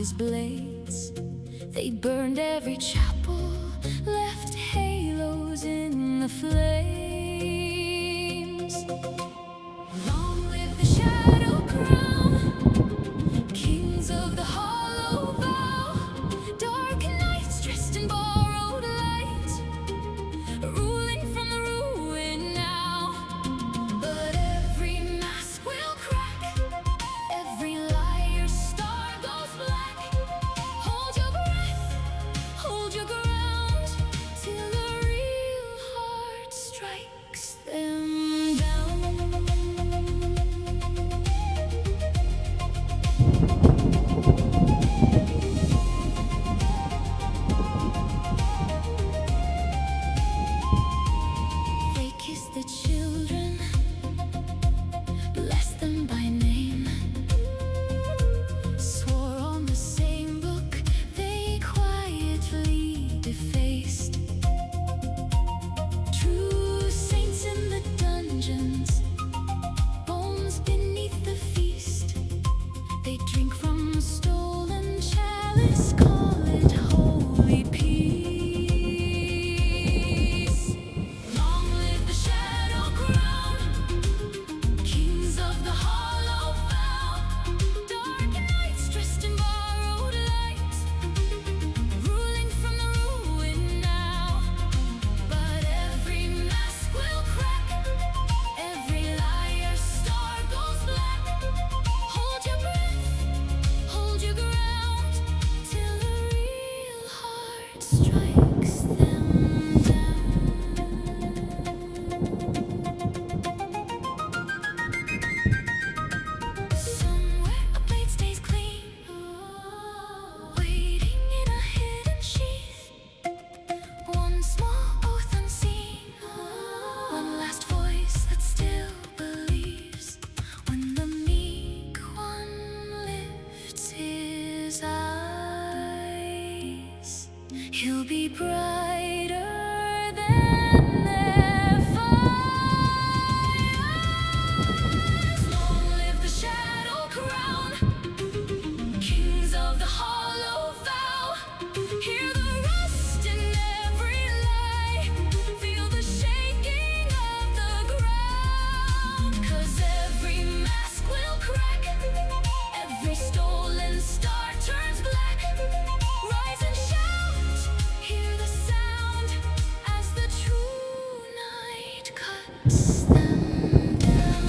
his blades. They burned every chapel, left halos in the flames. Long live the shadow crown, kings of the hollow vow. Dark nights dressed in borrowed light, ruling from the ruin now. But every mask will crack, every liar's star goes black. Hold your breath, hold your ground, till the real heart strikes them down. They kiss the children, bless them by name, swore on the same book they quietly defaced. True saints in the dungeons, bones beneath the feast. They drink from stolen chalice, call it holy peace. Long live the shadow crown, kings of the hollow vow. Dark nights dressed in borrowed light, ruling from the ruin now. But every mask will crack, every liar's star goes black. Hold your breath, hold your ground, till the real heart strikes them down. Somewhere a blade stays clean, waiting in a hidden sheath. One small oath unseen, one last voice that still believes. When the meek one lifts his eyes, he'll be brighter than their fires. Long live the shadow crown, kings of the hollow vow. Hear the rust in every lie, feel the shaking of the ground. 'Cause every mask will crack, every stolen star turns black. Rise and shout, hear the sound, as the true night cuts them down.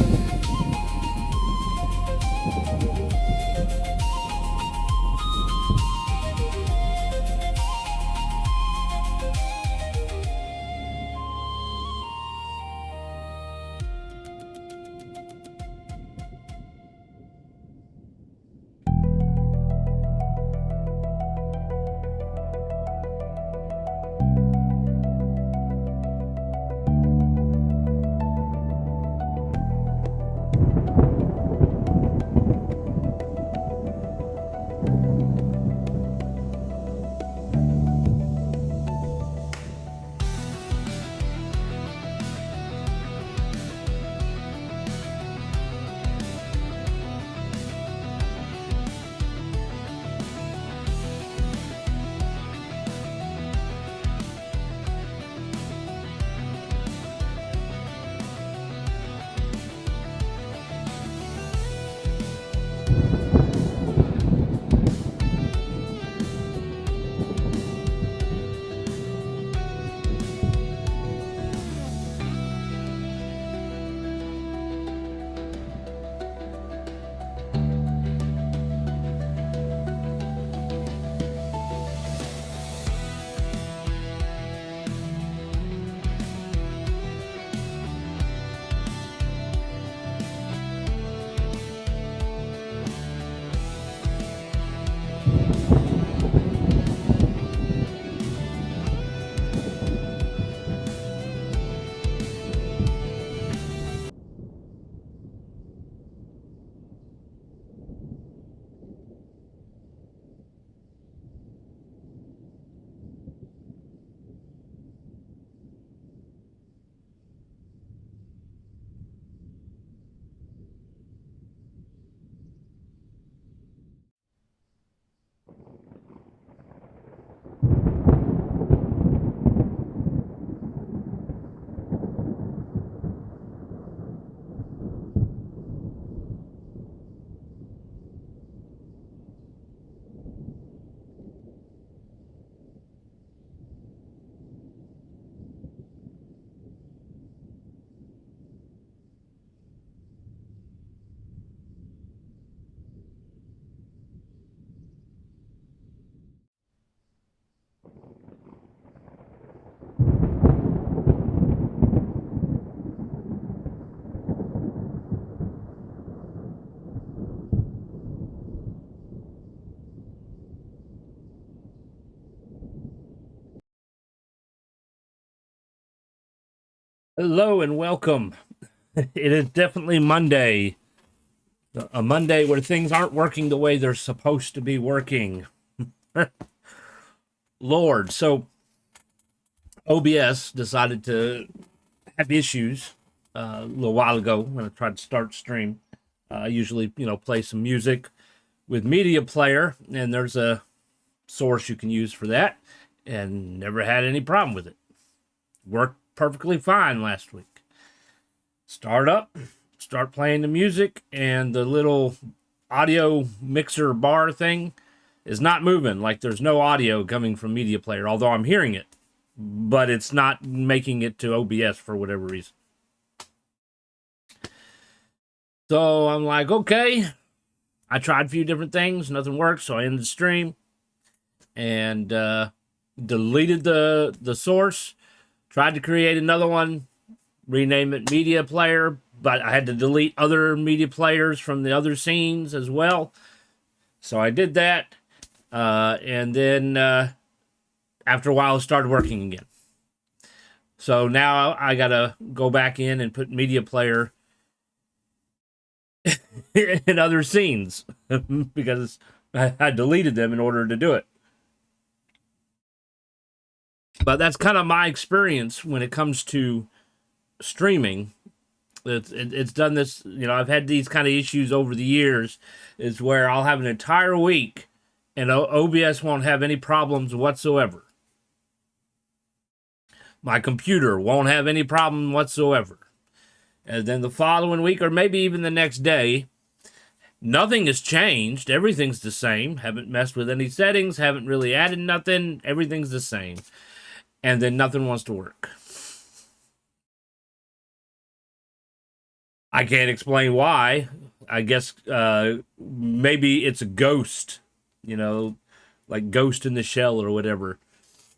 Hello and welcome. It is definitely Monday, a Monday where things aren't working the way they're supposed to be working. Lord, so OBS decided to have issues a little while ago when I tried to start stream. I usually, play some music with Media Player, and there's a source you can use for that, and never had any problem with it. Worked perfectly fine last week. Start up, start playing the music, and the little audio mixer bar thing is not moving. Like there's no audio coming from Media Player, although I'm hearing it, but it's not making it to OBS for whatever reason. So I'm like, okay. I tried a few different things, nothing worked, so I ended the stream and deleted the source. Tried to create another one, rename it Media Player, but I had to delete other media players from the other scenes as well. So I did that, and then after a while, it started working again. So now I gotta go back in and put Media Player in other scenes because I deleted them in order to do it. But that's kind of my experience when it comes to streaming. It's done this, I've had these kind of issues over the years, is where I'll have an entire week and OBS won't have any problems whatsoever. My computer won't have any problem whatsoever. And then the following week, or maybe even the next day, nothing has changed. Everything's the same. Haven't messed with any settings, haven't really added nothing. Everything's the same. And then nothing wants to work. I can't explain why. I guess maybe it's a ghost, you know, like Ghost in the Shell or whatever.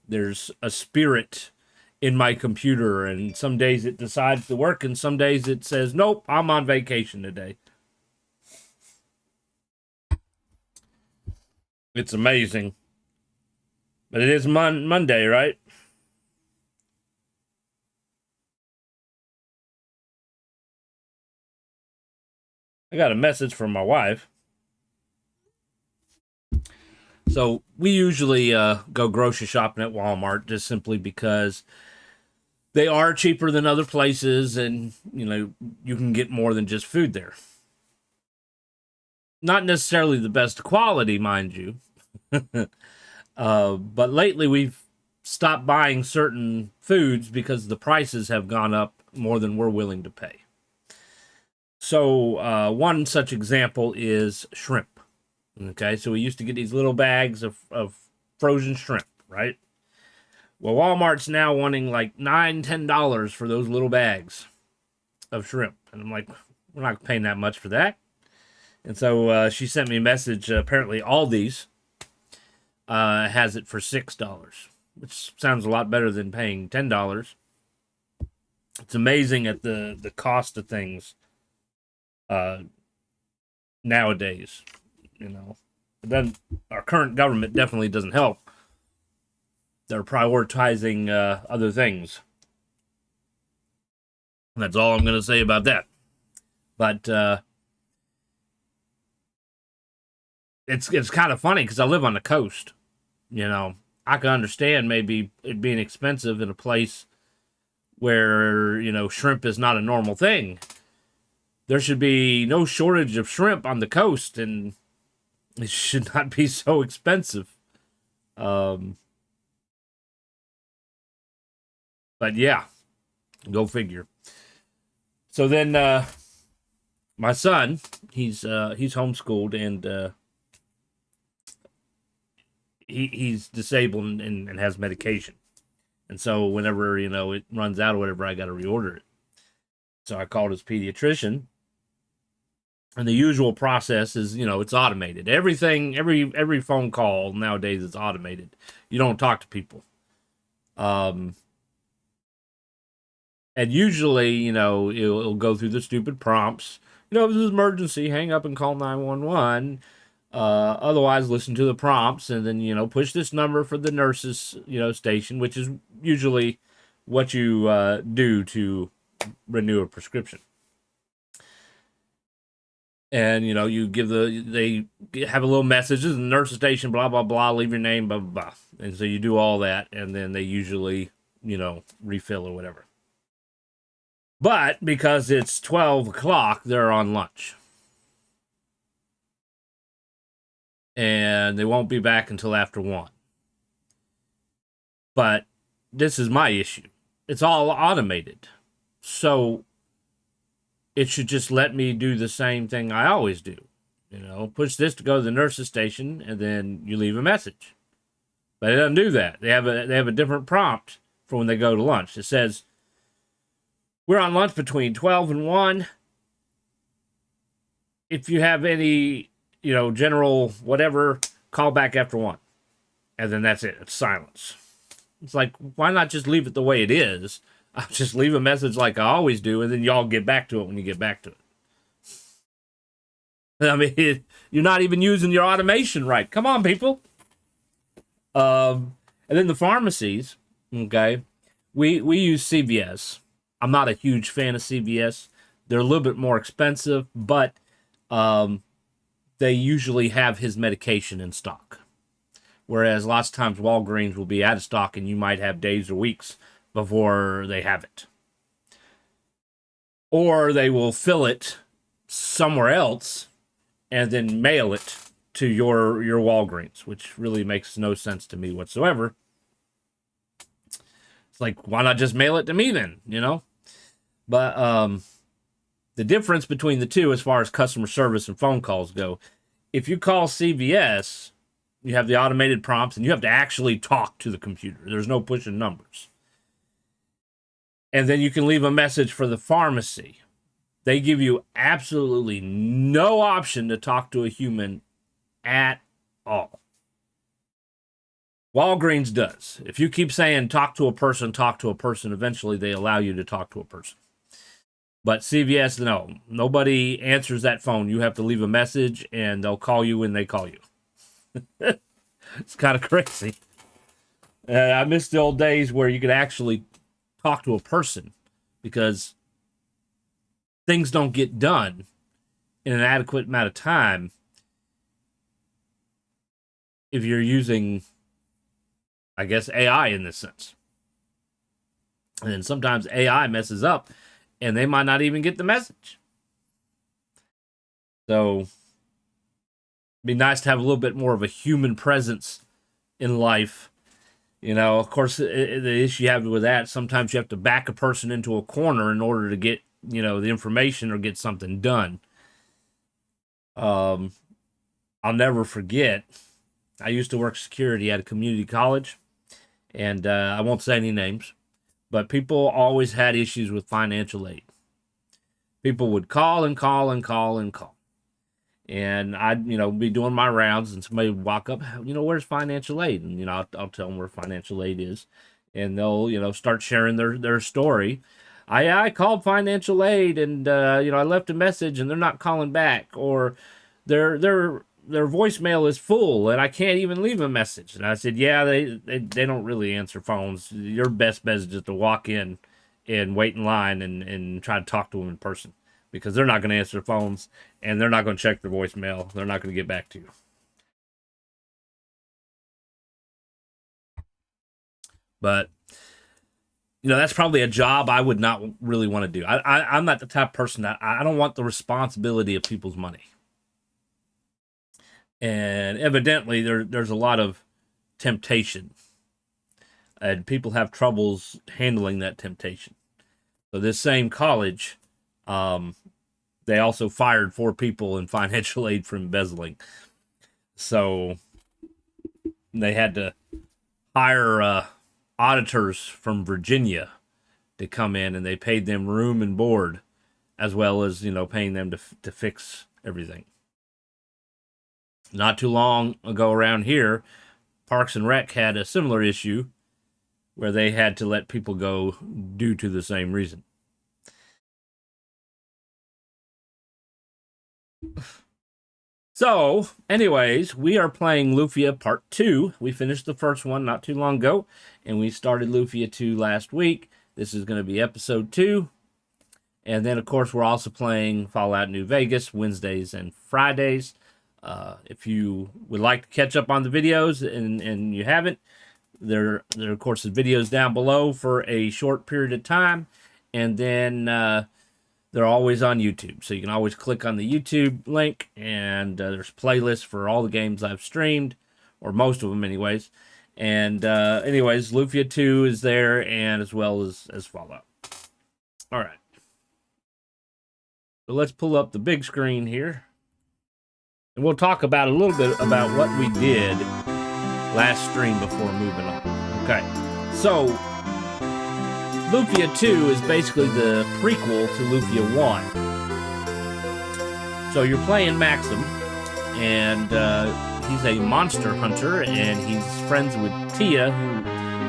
There's a spirit in my computer, and some days it decides to work, and some days it says, nope, I'm on vacation today. It's amazing. But it is Monday, right? I got a message from my wife. So we usually go grocery shopping at Walmart just simply because they are cheaper than other places, and you can get more than just food there. Not necessarily the best quality, mind you. But lately we've stopped buying certain foods because the prices have gone up more than we're willing to pay. So one such example is shrimp. Okay, so we used to get these little bags of frozen shrimp, right? Well, Walmart's now wanting like $9, $10 for those little bags of shrimp, and I'm like, we're not paying that much for that. And so she sent me a message. Apparently, Aldi's has it for $6, which sounds a lot better than paying $10. It's amazing at the cost of things uh, nowadays. It doesn't. Our current government definitely doesn't help. They're prioritizing other things. And that's all I'm going to say about that. But it's kind of funny because I live on the coast. I can understand maybe it being expensive in a place where shrimp is not a normal thing. There should be no shortage of shrimp on the coast, and it should not be so expensive. Um, but yeah, go figure. So then, my son, he's homeschooled, and he's disabled and has medication. And so whenever it runs out or whatever, I got to reorder it. So I called his pediatrician, and the usual process is it's automated. Everything, every phone call nowadays is automated. You don't talk to people. Um, and usually it'll go through the stupid prompts. If this is emergency, hang up and call 911. Otherwise, listen to the prompts and then push this number for the nurses station, which is usually what you do to renew a prescription. And you give they have a little messages, and nurse station, blah blah blah, leave your name, blah blah blah, and so you do all that, and then they usually refill or whatever. But because it's 12 o'clock, they're on lunch, and they won't be back until after 1. But this is my issue. It's all automated. So it should just let me do the same thing I always do. Push this to go to the nurse's station, and then you leave a message. But it doesn't do that. They have a different prompt for when they go to lunch. It says, we're on lunch between 12 and 1. If you have any, general whatever, call back after 1. And then that's it. It's silence. It's like, why not just leave it the way it is? I'll just leave a message like I always do, and then y'all get back to it when you get back to it. I mean, you're not even using your automation right. Come on, people. And then the pharmacies, okay, we use CVS. I'm not a huge fan of CVS. They're a little bit more expensive, but they usually have his medication in stock. Whereas lots of times Walgreens will be out of stock, and you might have days or weeks before they have it. Or they will fill it somewhere else and then mail it to your Walgreens, which really makes no sense to me whatsoever. It's like, why not just mail it to me then, But the difference between the two as far as customer service and phone calls go, if you call CVS, you have the automated prompts, and you have to actually talk to the computer. There's no pushing numbers. And then you can leave a message for the pharmacy. They give you absolutely no option to talk to a human at all. Walgreens does. If you keep saying talk to a person, eventually they allow you to talk to a person. But CVS, no. Nobody answers that phone. You have to leave a message, and they'll call you when they call you. It's kind of crazy. I miss the old days where you could actually talk to a person, because things don't get done in an adequate amount of time if you're using, I guess, AI in this sense. And sometimes AI messes up, and they might not even get the message. So it'd be nice to have a little bit more of a human presence in life. Of course, the issue you have with that, sometimes you have to back a person into a corner in order to get, the information or get something done. I'll never forget, I used to work security at a community college, and I won't say any names, but people always had issues with financial aid. People would call and call and call and call. And I'd, be doing my rounds, and somebody would walk up, where's financial aid? And, I'll tell them where financial aid is. And they'll, start sharing their story. I called financial aid, and, I left a message, and they're not calling back. Or their voicemail is full, and I can't even leave a message. And I said, yeah, they don't really answer phones. Your best bet is just to walk in and wait in line and try to talk to them in person. Because they're not going to answer phones, and they're not going to check their voicemail. They're not going to get back to you. But, that's probably a job I would not really want to do. I'm not the type of person that I don't want the responsibility of people's money. And evidently, there's a lot of temptation. And people have troubles handling that temptation. So this same college, they also fired 4 people in financial aid for embezzling. So they had to hire auditors from Virginia to come in, and they paid them room and board, as well as, paying them to fix everything. Not too long ago around here, Parks and Rec had a similar issue where they had to let people go due to the same reason. So, anyways, we are playing Lufia Part 2. We finished the first one not too long ago, and we started Lufia 2 last week. This is going to be episode 2. And then, of course, we're also playing Fallout New Vegas Wednesdays and Fridays. If you would like to catch up on the videos and you haven't, there of course, the videos down below for a short period of time. And then they're always on YouTube. So you can always click on the YouTube link, and there's playlists for all the games I've streamed, or most of them anyways. And anyways, Lufia 2 is there, and as well as Fallout. All right. So let's pull up the big screen here. And we'll talk about a little bit about what we did last stream before moving on. Okay. So Lufia 2 is basically the prequel to Lufia 1. So you're playing Maxim, and he's a monster hunter, and he's friends with Tia, who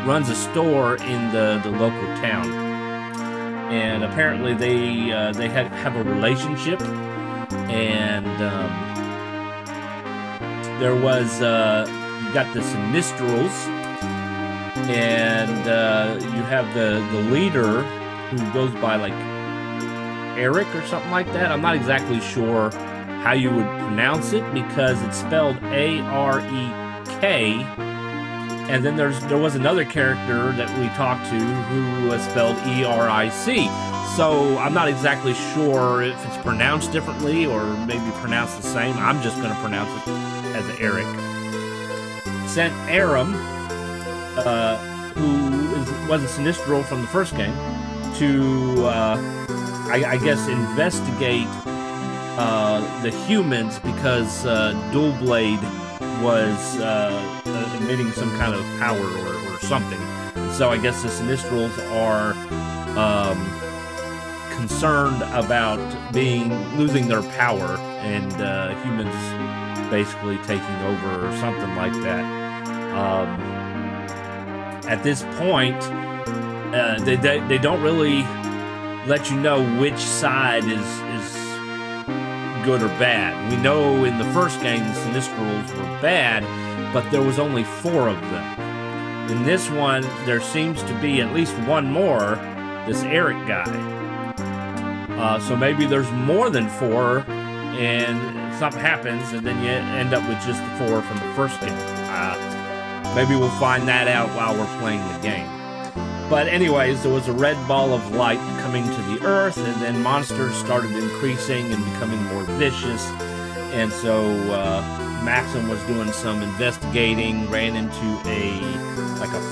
runs a store in the local town. And apparently they have a relationship, and there was you got the Sinistrals, and you have the leader who goes by like Eric or something like that. I'm not exactly sure how you would pronounce it because it's spelled A-R-E-K, and then there was another character that we talked to who was spelled E-R-I-C. So I'm not exactly sure if it's pronounced differently or maybe pronounced the same. I'm just going to pronounce it as Eric. Sent Aram, who was a Sinistral from the first game, to, I guess, investigate the humans because Dual Blade was emitting some kind of power or something. And so I guess the Sinistrals are concerned about losing their power, and humans basically taking over or something like that. At this point, they don't really let you know which side is good or bad. We know in the first game the Sinistrals were bad, but there was only 4 of them. In this one, there seems to be at least one more, this Eric guy. So maybe there's more than 4, and something happens, and then you end up with just the 4 from the first game. Maybe we'll find that out while we're playing the game. But anyways, there was a red ball of light coming to the earth, and then monsters started increasing and becoming more vicious. And so Maxim was doing some investigating, ran into a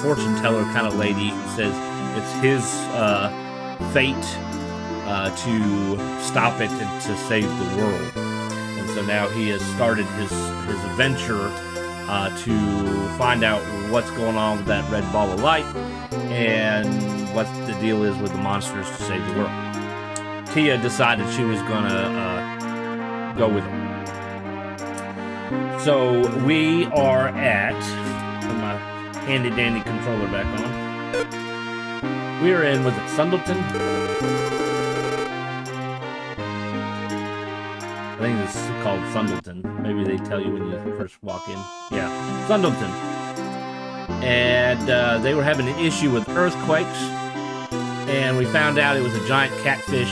fortune teller kind of lady who says it's his fate to stop it and to save the world. And so now he has started his adventure to find out what's going on with that red ball of light and what the deal is with the monsters to save the world. Tia decided she was gonna go with him. So we are at, put my handy dandy controller back on. We are in, was it Sundleton? I think this is called Sundleton. Maybe they tell you when you first walk in. Yeah, Sundleton. And they were having an issue with earthquakes, and we found out it was a giant catfish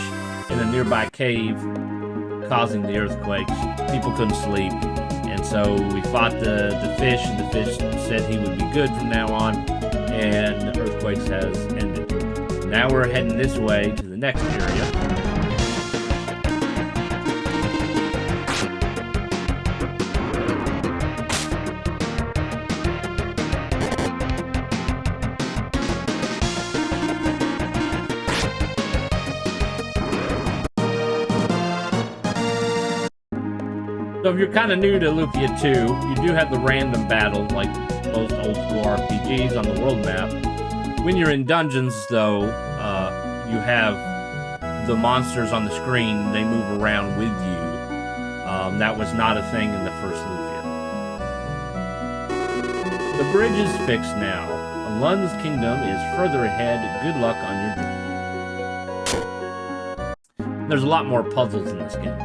in a nearby cave causing the earthquakes. People couldn't sleep, and so we fought the fish, and the fish said he would be good from now on, and the earthquakes has ended. Now we're heading this way to the next area. So if you're kind of new to Lufia 2, you do have the random battles like most old school RPGs on the world map. When you're in dungeons, though, you have the monsters on the screen. They move around with you. That was not a thing in the first Lufia. The bridge is fixed now. Lund's kingdom is further ahead. Good luck on your journey. There's a lot more puzzles in this game.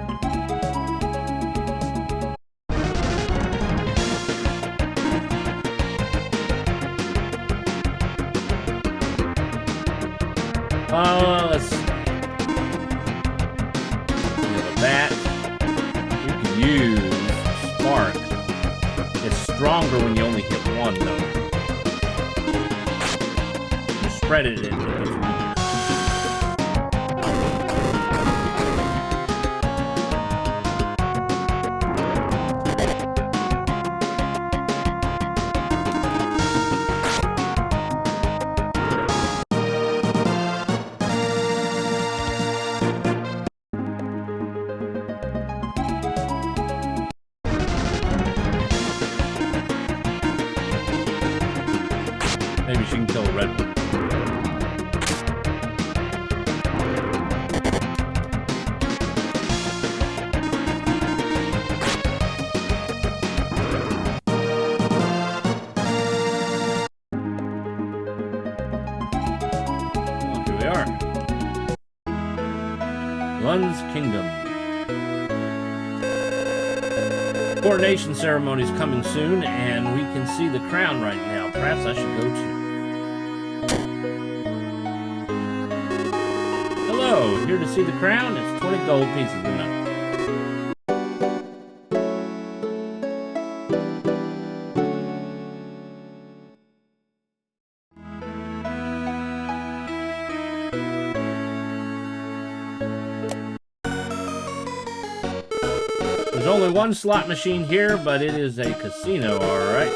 Let's see. We have a bat. You can use Spark. It's stronger when you only hit one, though. You spread it, it gets weaker. Maybe she can kill a red one. Well, here we are. Lun's Kingdom. Coronation ceremony is coming soon, and we can see the crown right now. Perhaps I should go too. Hello, here to see the crown. It's 20 gold pieces enough. There's only one slot machine here, but it is a casino, alright.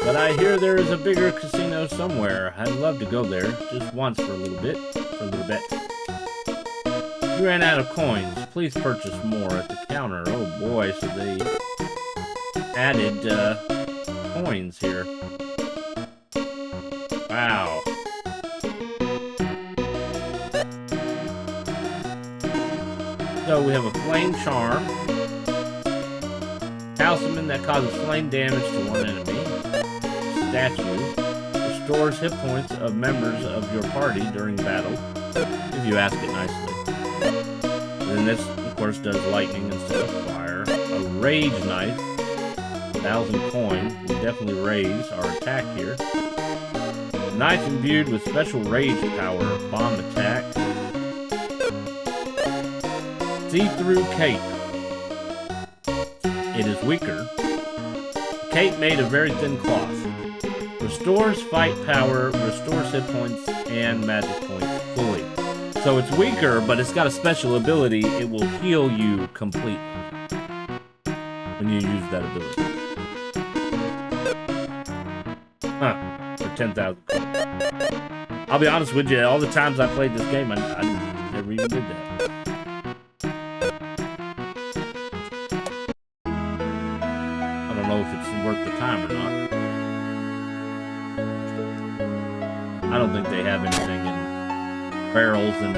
But I hear there is a bigger casino somewhere. I'd love to go there, just once for a little bit. You ran out of coins. Please purchase more at the counter. Oh boy, so they added coins here. Wow. So we have a flame charm. Talisman that causes flame damage to one enemy. Statue. Restores hit points of members of your party during battle, if you ask it nicely. And then this, of course, does lightning instead of fire. A rage knife. 1,000 coin. We definitely raise our attack here. A knife imbued with special rage power. Bomb attack. See-through cape. It is weaker. Cape made of very thin cloth. Restores fight power, restores hit points, and magic points fully. So it's weaker, but it's got a special ability. It will heal you completely when you use that ability. Huh. For 10,000 coins. I'll be honest with you, all the times I played this game, I never even did that. I don't know if it's worth the time or not. I don't think they have anything in barrels and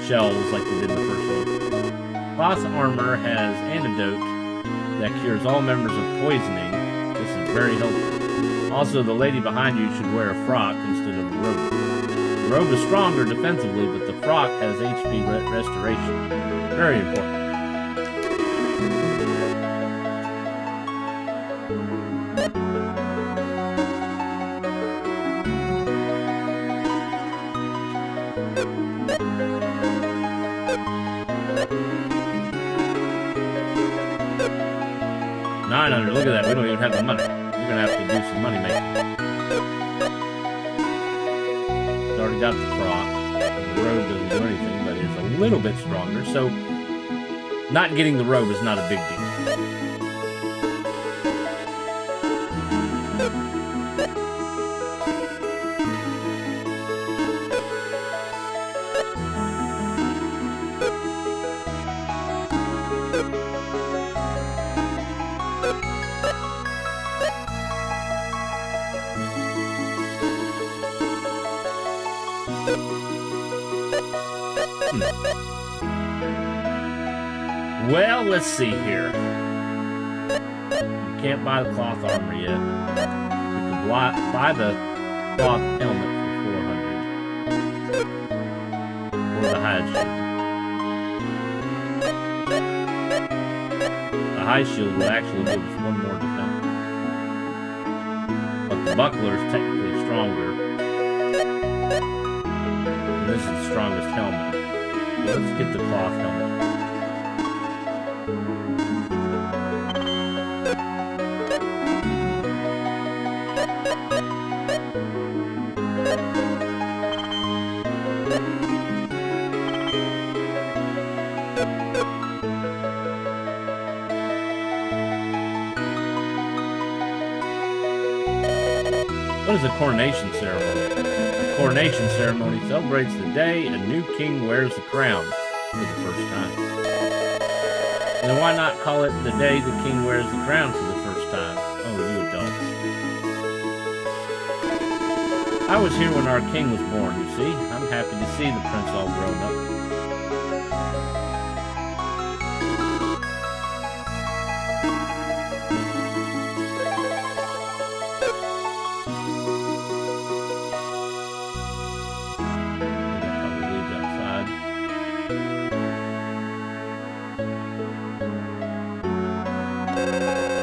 shells like they did in the first one. Cloth armor has antidote that cures all members of poisoning. This is very helpful. Also, the lady behind you should wear a frock instead of a robe. The robe is stronger defensively, but the frock has HP restoration. Very important. $900. Look at that. We don't even have the money. We're gonna have to do some money making. It's already got the frock. The robe doesn't do anything, but it's a little bit stronger. So, not getting the robe is not a big deal. Well, let's see here. You can't buy the cloth armor yet. You can buy the cloth helmet for 400. Or the hide shield. The high shield will actually give us one more defense. But the buckler is technically stronger. This is the strongest helmet. Let's get the cloth helmet. What is a coronation ceremony? The coronation ceremony celebrates the day a new king wears the crown for the first time. And then why not call it the day the king wears the crown for the first time? Oh, you adults. I was here when our king was born, you see. I'm happy to see the prince all grown up.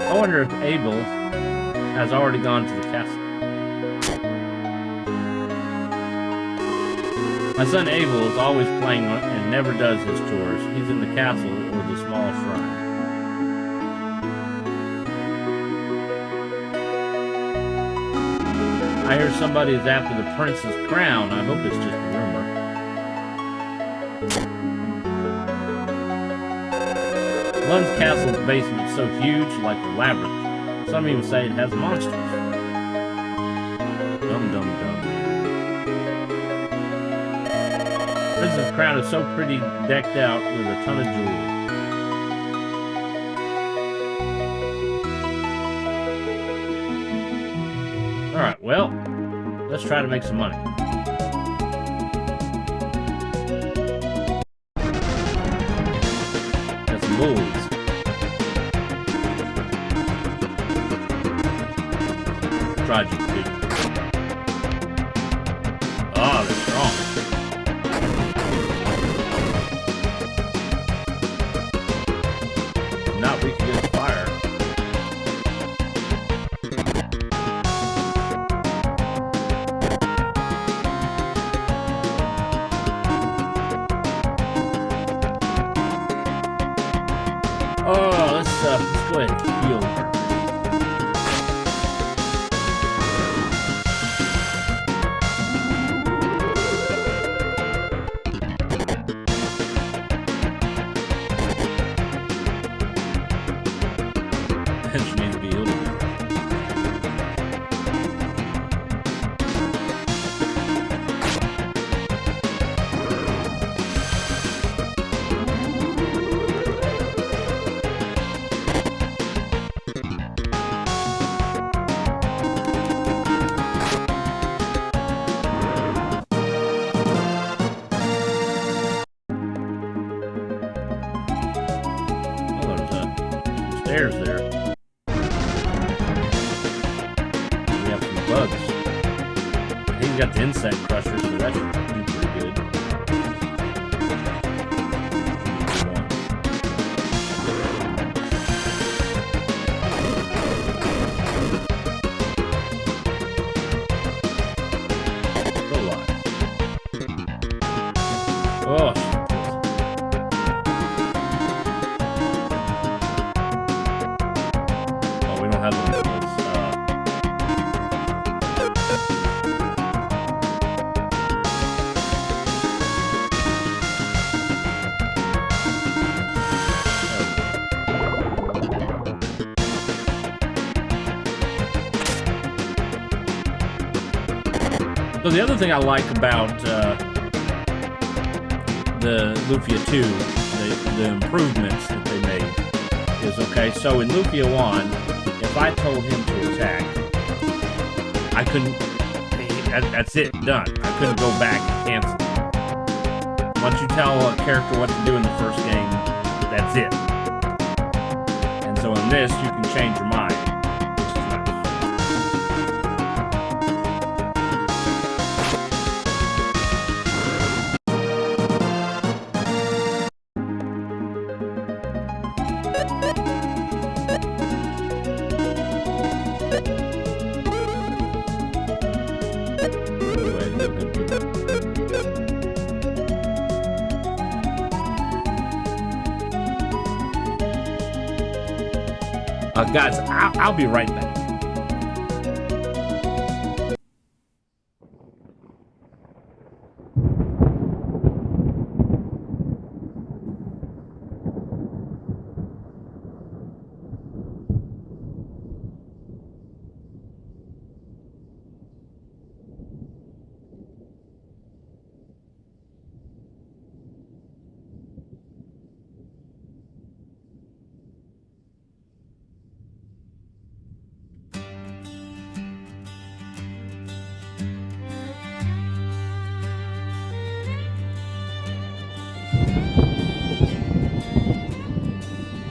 I wonder if Abel has already gone to the castle. My son Abel is always playing and never does his chores. He's in the castle or the small shrine. I hear somebody is after the prince's crown. I hope it's just a rumor. Lund's castle's basement is so huge, like a labyrinth. Some even say it has monsters. Dum dum dum. Prince's crown is so pretty, decked out with a ton of jewels. Alright, well, let's try to make some money. Got some bulls. Tragic, dude. Oh, they're strong. Not weak against fire. Oh, let's go ahead and heal her. She needs to be healed again. Oh, there's some stairs there. Bugs. He's got the insect crusher, so that should do pretty good. Still alive. Oh, oh, we don't have one of those. So the other thing I like about the Lufia 2, the improvements that they made, is okay. So in Lufia 1, if I told him to attack, I couldn't. That's it, done. I couldn't go back and cancel. Once you tell a character what to do in the first game, that's it. And so in this, you can change your mind. Guys, I'll be right back.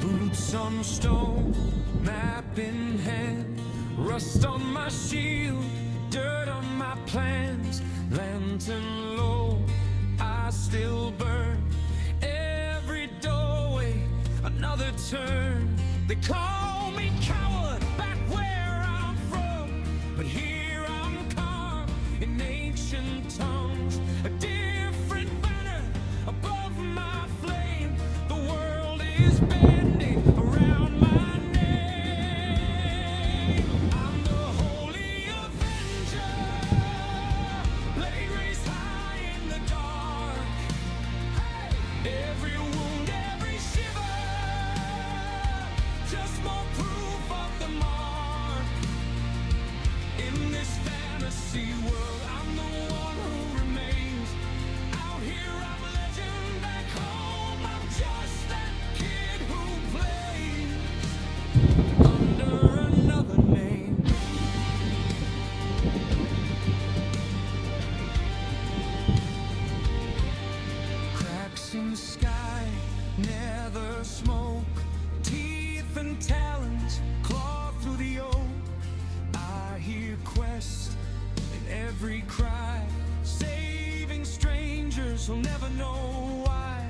Boots on stone, map in hand, rust on my shield, dirt on my plans, lantern low, I still burn. Every doorway, another turn. They call me coward back where I'm from, but here I'm carved in ancient tongues. A different banner above my flame. The world is bending around my name. I'm the holy avenger, blade raised high in the dark. Every wound, every shiver, just more proof of the mark. In this fantasy world, I'm the one who remains. Out here I'm legend, back home I'm just that kid who played under another name. Cracks in the sky, nether smoke, teeth and talons claw through the oak. I hear quest in every cry, saving strangers who'll never know why.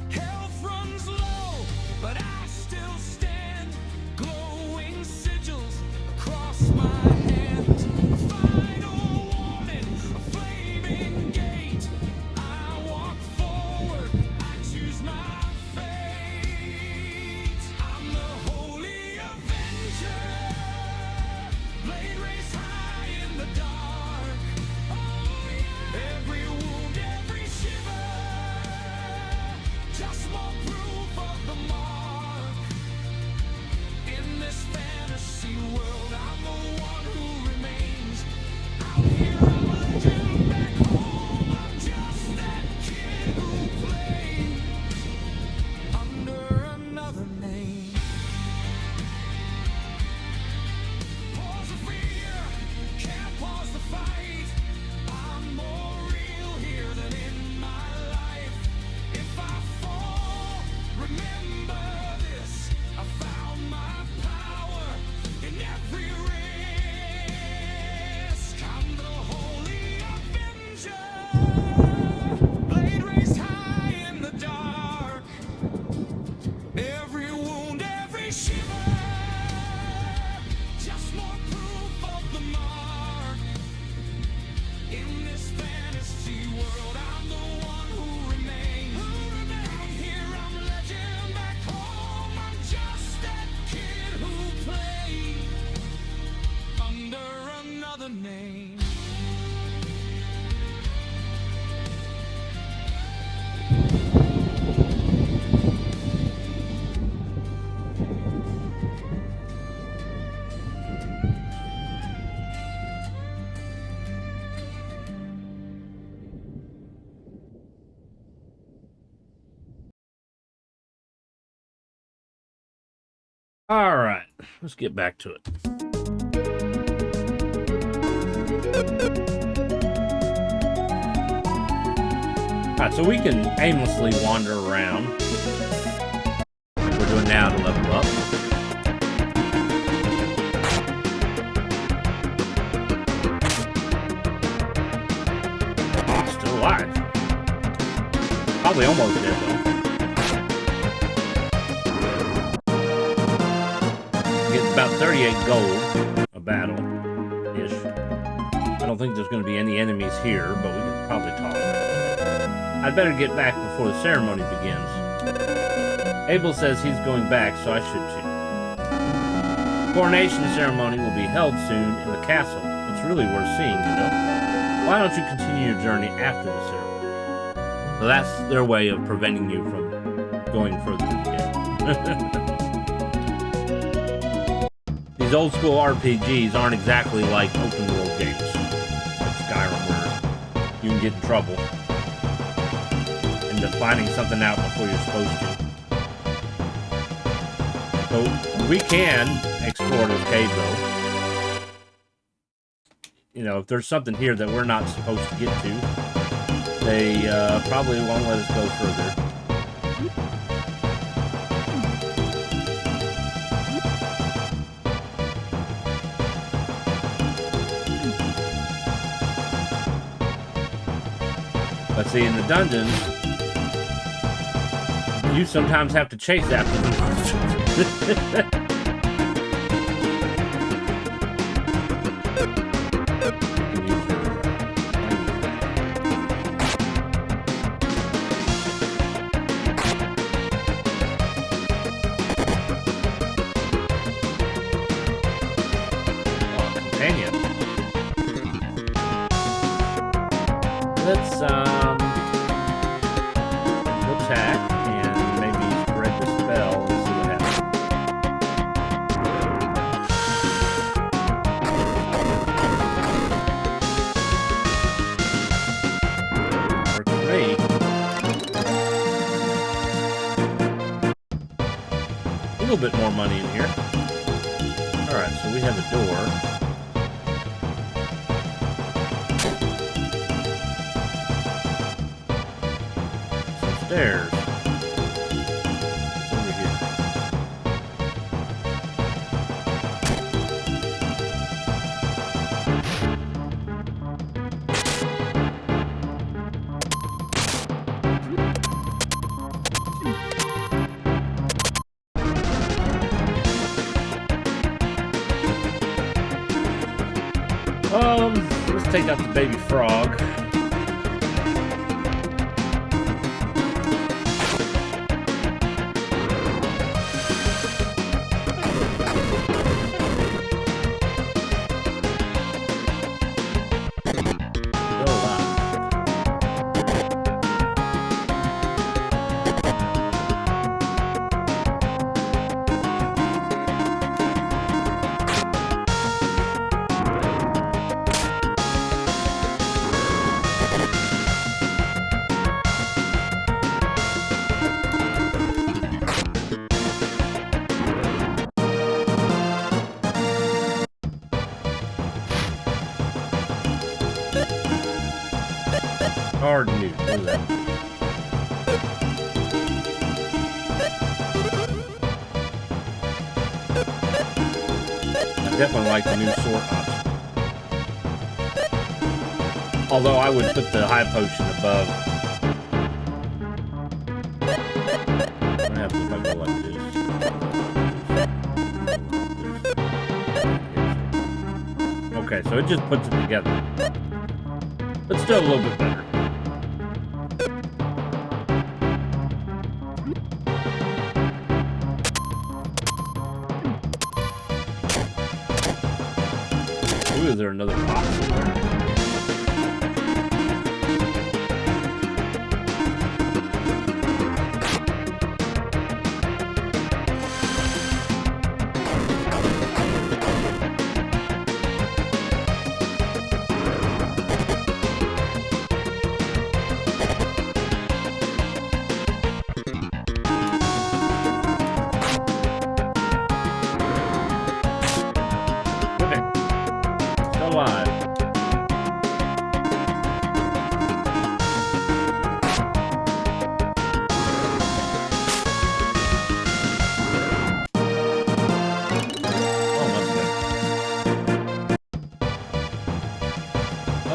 Health runs low, but I still stand, glowing sigils across my hands. A final warning, a flaming gate. I walk forward, I choose my fate. I'm the holy avenger, blade raised high in the dark. Oh yeah. Every wound, every shiver, just more proof of the mark. In this fantasy world, I'm the one who remains. Out here I'm a legend, back home I'm just that kid who played under another name. Pause the fear, can't pause the fight. I'm more real here than in my life. If I fall, remember this. I found my power in every risk. I'm the holy avenger, blade raised high in the dark. Every wound, every shiver, just more proof of the mark. In this fantasy world, I'm the one who remains. Out here I'm legend, back home I'm just that kid who played under another name. All right, let's get back to it. All right, so we can aimlessly wander around, like we're doing now to level up. Oh, still alive. Probably almost dead though. Get about 38 gold a battle-ish. I don't think there's going to be any enemies here, but we can probably tolerate it. I'd better get back before the ceremony begins. Abel says he's going back, so I should too. Coronation ceremony will be held soon in the castle. It's really worth seeing, you know. Why don't you continue your journey after the ceremony? So that's their way of preventing you from going further in the game. These old school RPGs aren't exactly like open world games, like Skyrim, where you can get in trouble into finding something out before you're supposed to. So we can explore this cave, though. You know, if there's something here that we're not supposed to get to, they probably won't let us go further. But see, in the dungeons, you sometimes have to chase after them. Companion. Let's attack and maybe spread the spell and see what happens. Works for me. A little bit more money in here. Alright, so we have a door. Stairs. Over here. Let's take out the baby frog. Hard news. What is that? I definitely like the new sword option. Although I would put the high potion above. I have to go like this. Okay, so it just puts it together. But still a little bit better. Ooh, is there another box in there? Alive.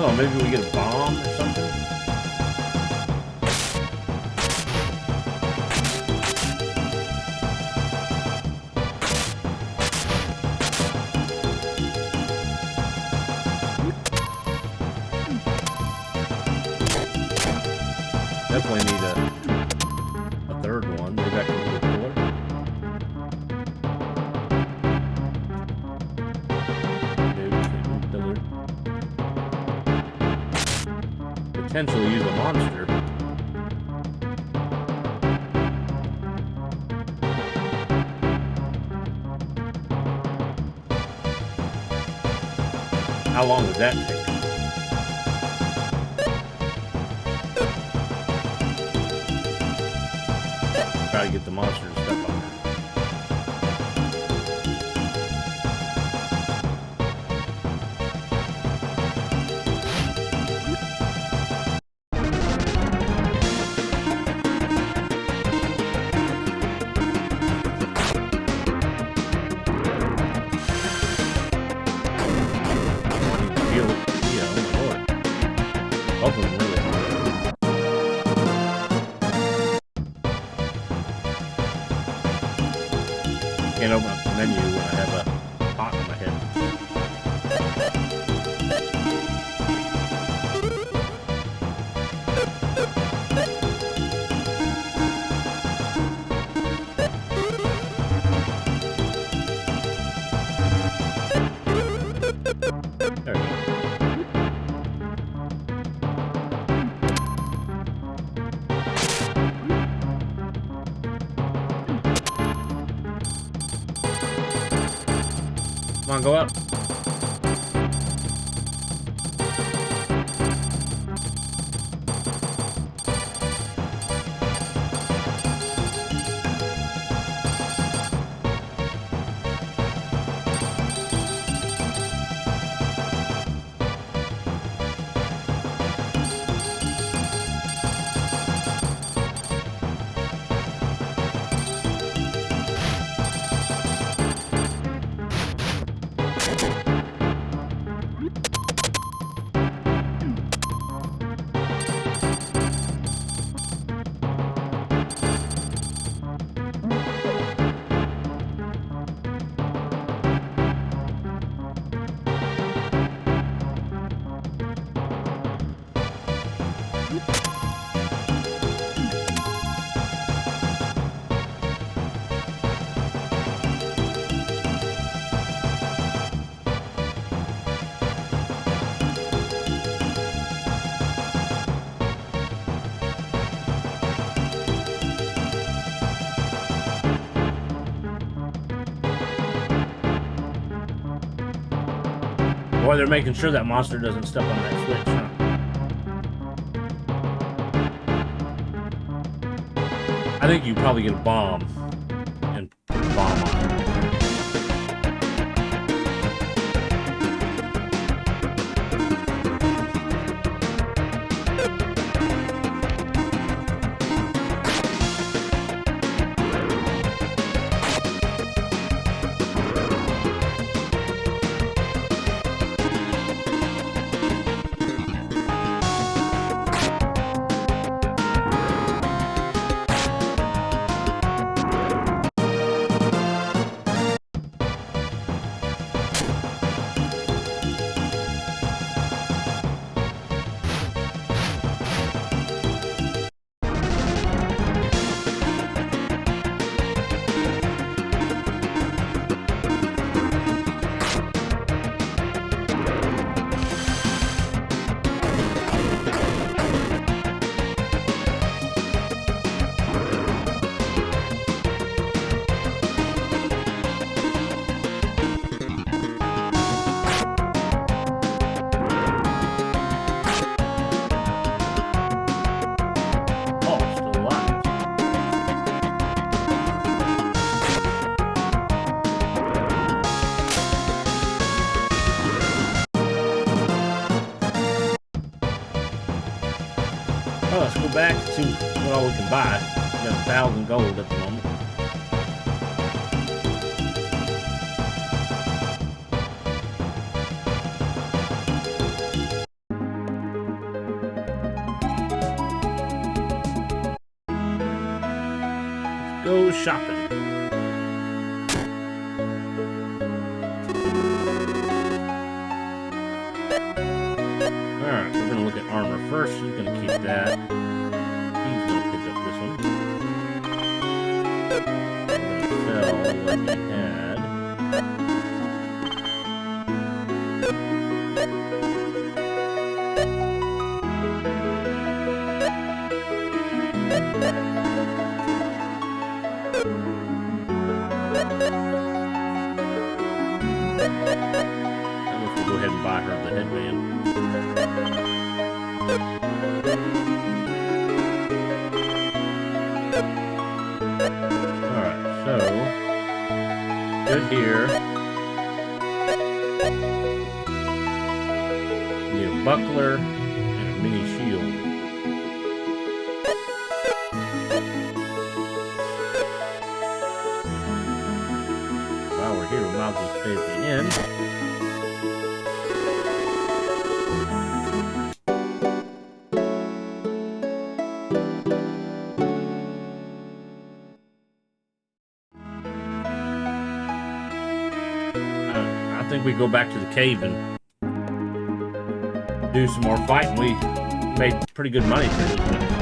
Oh, maybe we get a bomb or something? Definitely need a third one. Maybe I can do it. potentially use a monster. How long would that take? Try to get the monster to step on there. Both of them really hard. Can't open up the menu when I have a pot on my head. There we go. Come on, go up. Boy, they're making sure that monster doesn't step on that switch, huh? I think you probably get a bomb and put the bomb on it. Well, let's go back to what all we can buy. We got 1,000 gold at the moment. Let's go shopping. Alright, we're gonna look at armor first. He's gonna keep that. He's gonna pick up this one. We're gonna sell what he had. and buy her the headband. Alright, so good here. Need a buckler and a mini shield. While we're here, we might as well stay at the end. I think we go back to the cave and do some more fighting. We made pretty good money for this one.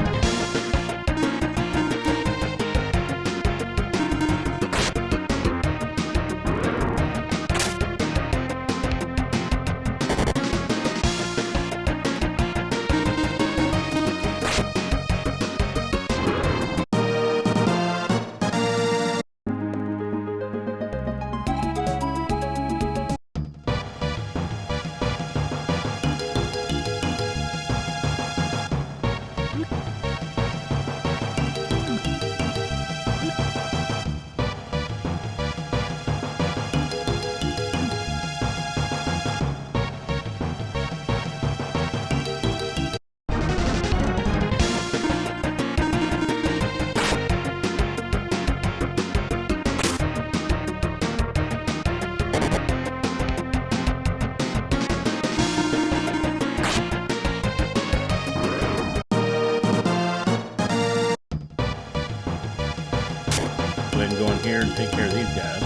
Go ahead and go in here and take care of these guys.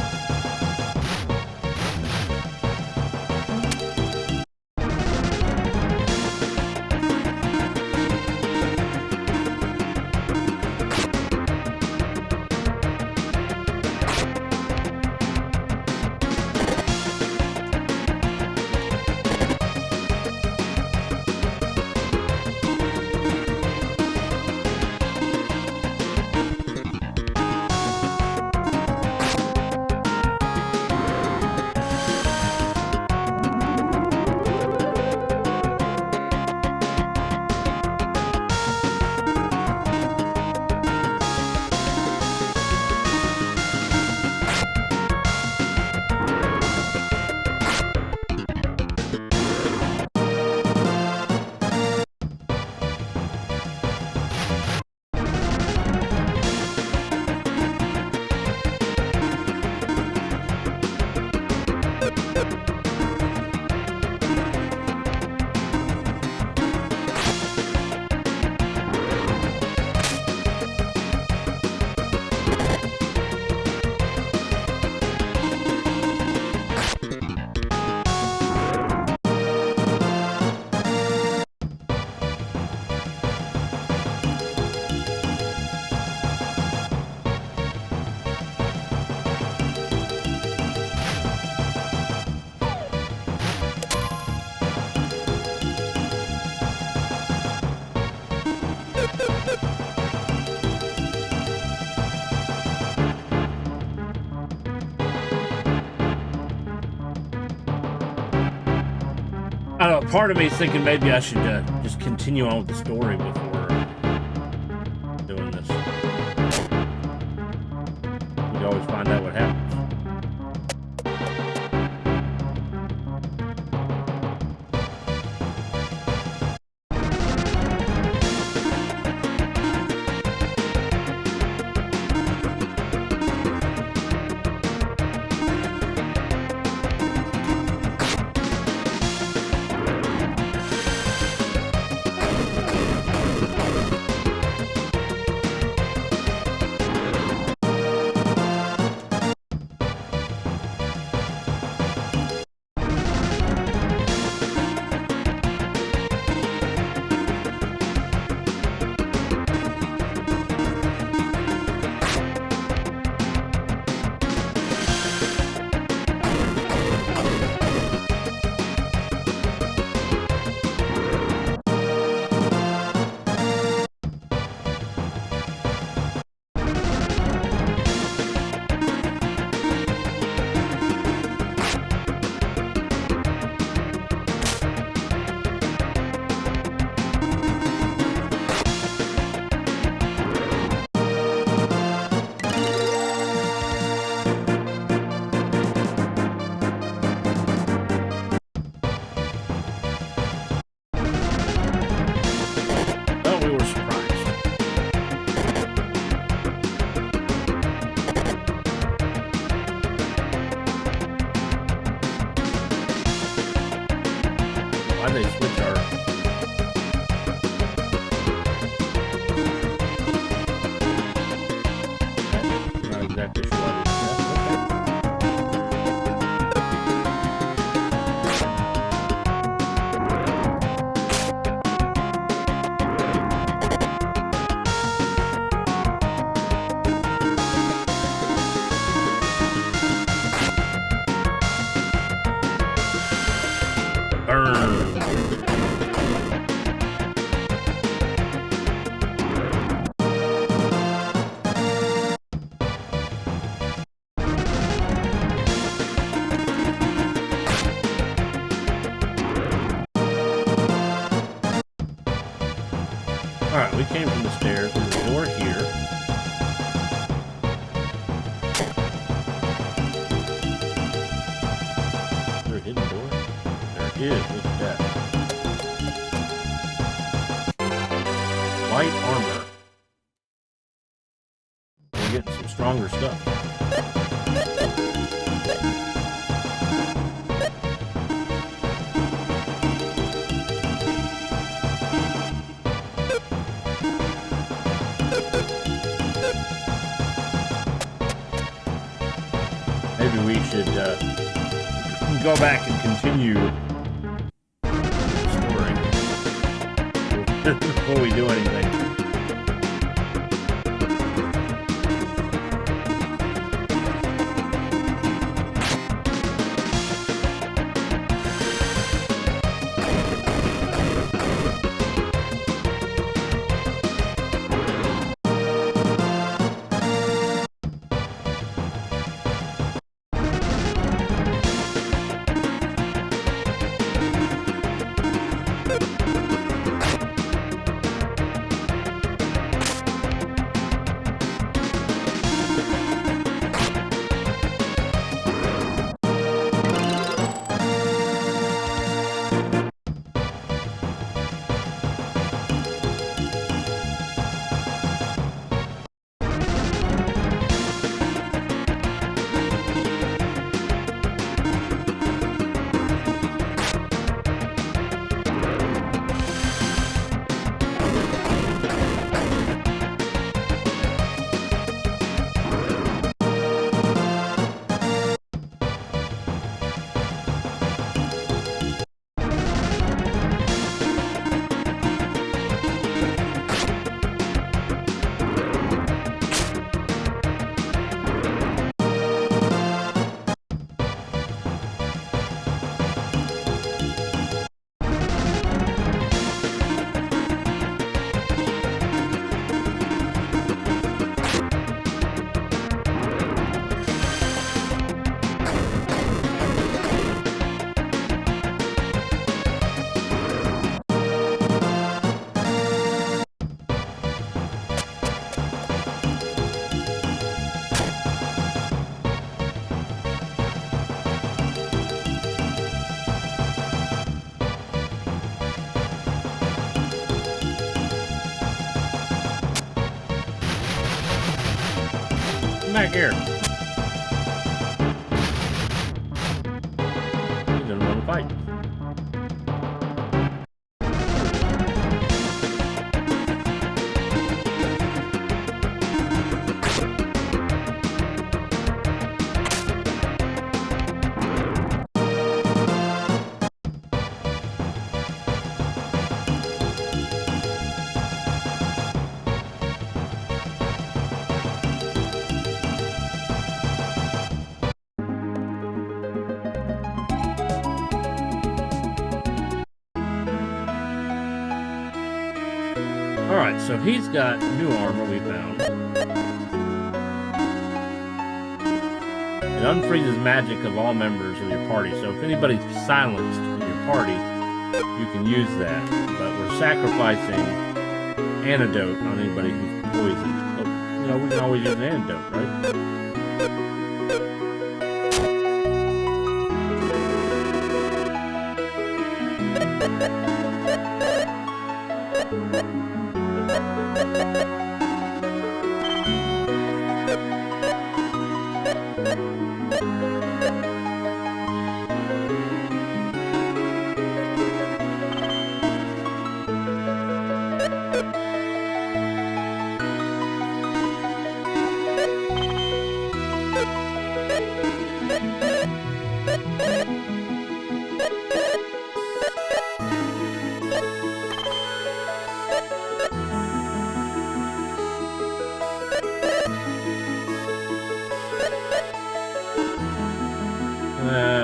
I don't know, part of me is thinking maybe I should just continue on with the story before doing this. You always find out what happens. they were surprised. Why'd they switch our... Not exactly sure why they did that. Burn. Alright, we came from the stairs. There's a door here. Is there a hidden door? There is, look at that. White armor. We're getting some stronger stuff. Maybe we should go back and continue the story before we do anything. Come back here. He's gonna want to fight. Alright, so he's got new armor we found. It unfreezes magic of all members of your party. So if anybody's silenced in your party, you can use that. But we're sacrificing antidote on anybody who's poisoned. But, you know, we can always use an antidote, right?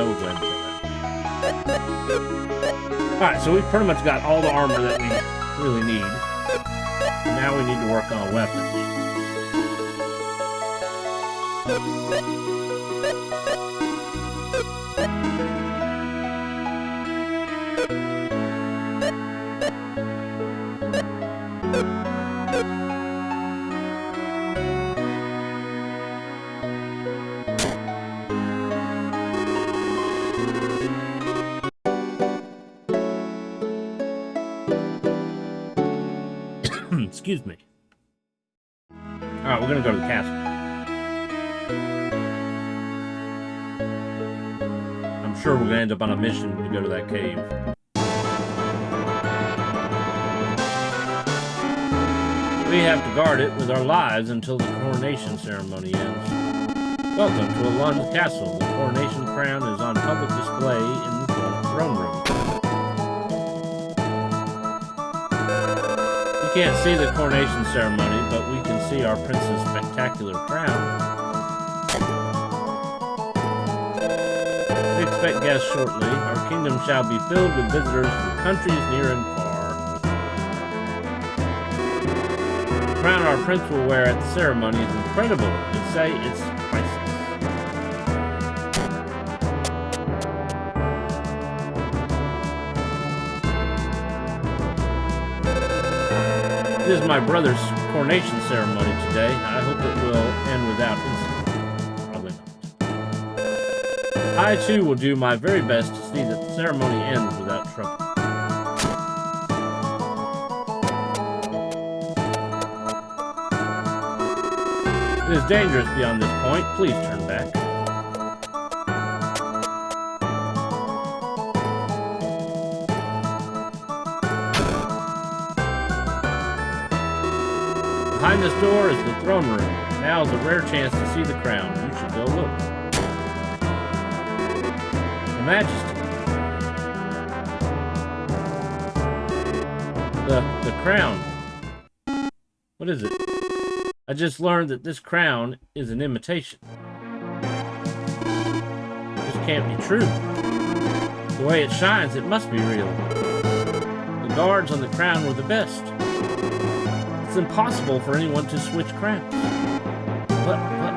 We'll go ahead and say that. Alright, so we've pretty much got all the armor that we really need. Now we need to work on weapons. Excuse me. Alright, we're gonna go to the castle. I'm sure we're gonna end up on a mission to go to that cave. We have to guard it with our lives until the coronation ceremony ends. Welcome to Alund's castle. The coronation crown is on public display in the throne room. We can't see the coronation ceremony, but we can see our prince's spectacular crown. We expect guests shortly. Our kingdom shall be filled with visitors from countries near and far. The crown our prince will wear at the ceremony is incredible. They say it's priceless. It is my brother's coronation ceremony today. I hope it will end without incident. Probably not. I too will do my very best to see that the ceremony ends without trouble. It is dangerous beyond this point. Please turn back. Behind this door is the throne room. Now is a rare chance to see the crown. You should go look. Your Majesty. The crown. What is it? I just learned that this crown is an imitation. This can't be true. The way it shines, it must be real. The guards on the crown were the best. It's impossible for anyone to switch crowns.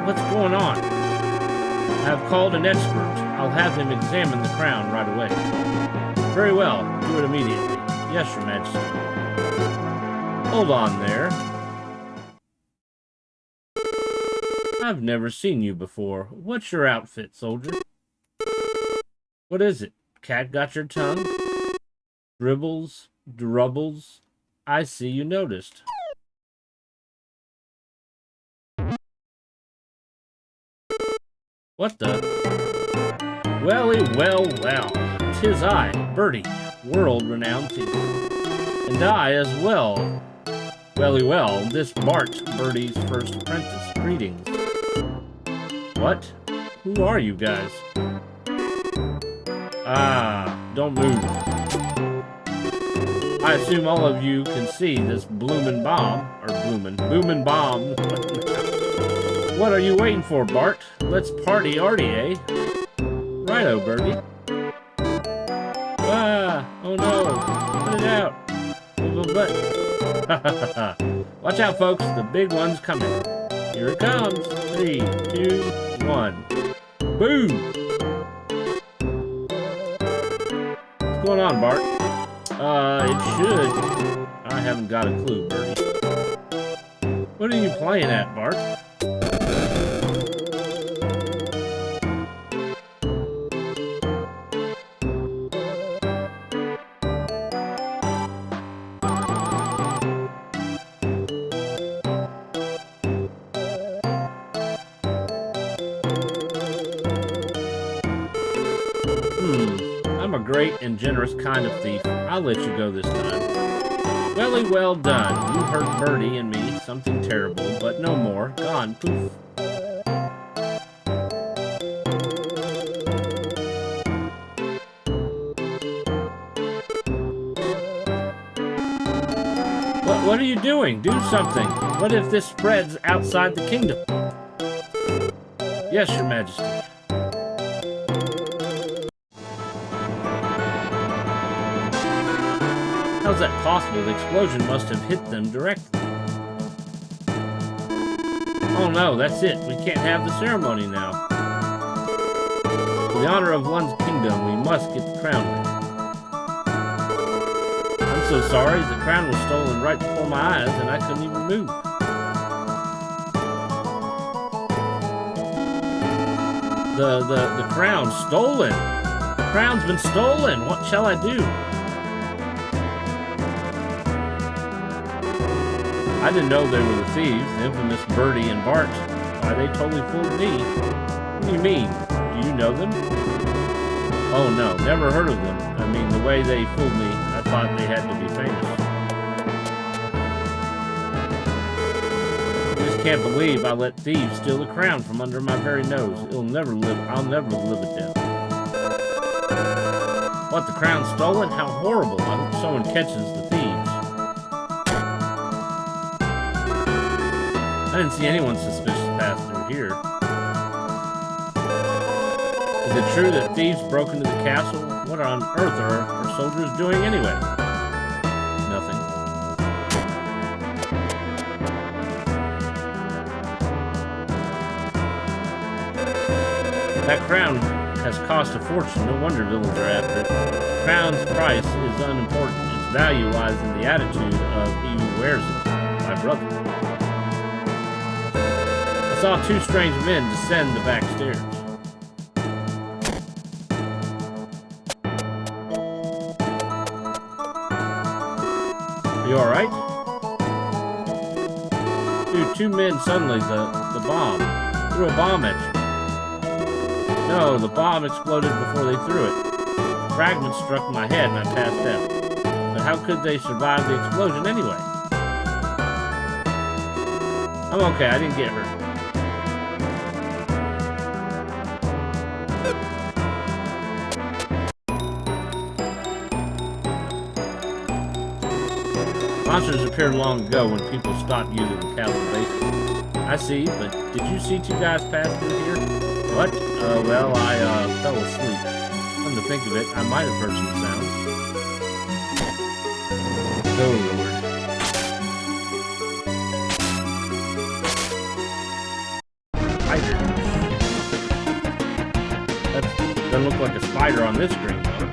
What's going on? I have called an expert. I'll have him examine the crown right away. Very well. Do it immediately. Yes, Your Majesty. Hold on there. I've never seen you before. What's your outfit, soldier? What is it? Cat got your tongue? Dribbles? Drubbles? I see you noticed. What the? Welly, well, 'tis I, Birdie, world-renowned thief. And I as well. Welly, well, this Bart, Birdie's first apprentice. Greetings. What? Who are you guys? Ah, don't move. I assume all of you can see this bloomin' bomb, or boomin' bomb. What are you waiting for, Bart? Let's party arty, eh? Righto, Birdie. Ah, oh no, put it out. But, watch out, folks, the big one's coming. Here it comes. 3, 2, 1. Boom! What's going on, Bart? It should. I haven't got a clue, Birdie. What are you playing at, Bart? great and generous kind of thief. I'll let you go this time. Welly, well done. You hurt Birdie and me. Something terrible, but no more. Gone. Poof. What are you doing? Do something. What if this spreads outside the kingdom? Yes, Your Majesty. How's that possible? The explosion must have hit them directly. Oh no, that's it. We can't have the ceremony now. For the honor of one's kingdom, we must get the crown back. I'm so sorry. The crown was stolen right before my eyes, and I couldn't even move. The crown stolen. The crown's been stolen. What shall I do? I didn't know they were the thieves, the infamous Birdie and Bart. Why, they totally fooled me. What do you mean? Do you know them? Oh no, never heard of them. I mean, the way they fooled me, I thought they had to be famous. I just can't believe I let thieves steal the crown from under my very nose. I'll never live it down. What, the crown stolen? How horrible. I hope someone catches the thieves. I didn't see anyone suspicious pass through here. Is it true that thieves broke into the castle? What on earth are our soldiers doing anyway? Nothing. That crown has cost a fortune. No wonder villains are after it. The crown's price is unimportant. Its value lies in the attitude of he who wears it, my brother. I saw two strange men descend the back stairs. You alright? Dude, two men suddenly, the bomb. Threw a bomb at you. No, the bomb exploded before they threw it. Fragments struck my head and I passed out. But how could they survive the explosion anyway? I'm okay, I didn't get hurt. Monsters appeared long ago when people stopped using the castle basement. I see, but did you see two guys pass through here? What? Well, I fell asleep. Come to think of it, I might have heard some sounds. Oh, Lord. Spider. That doesn't look like a spider on this screen, though.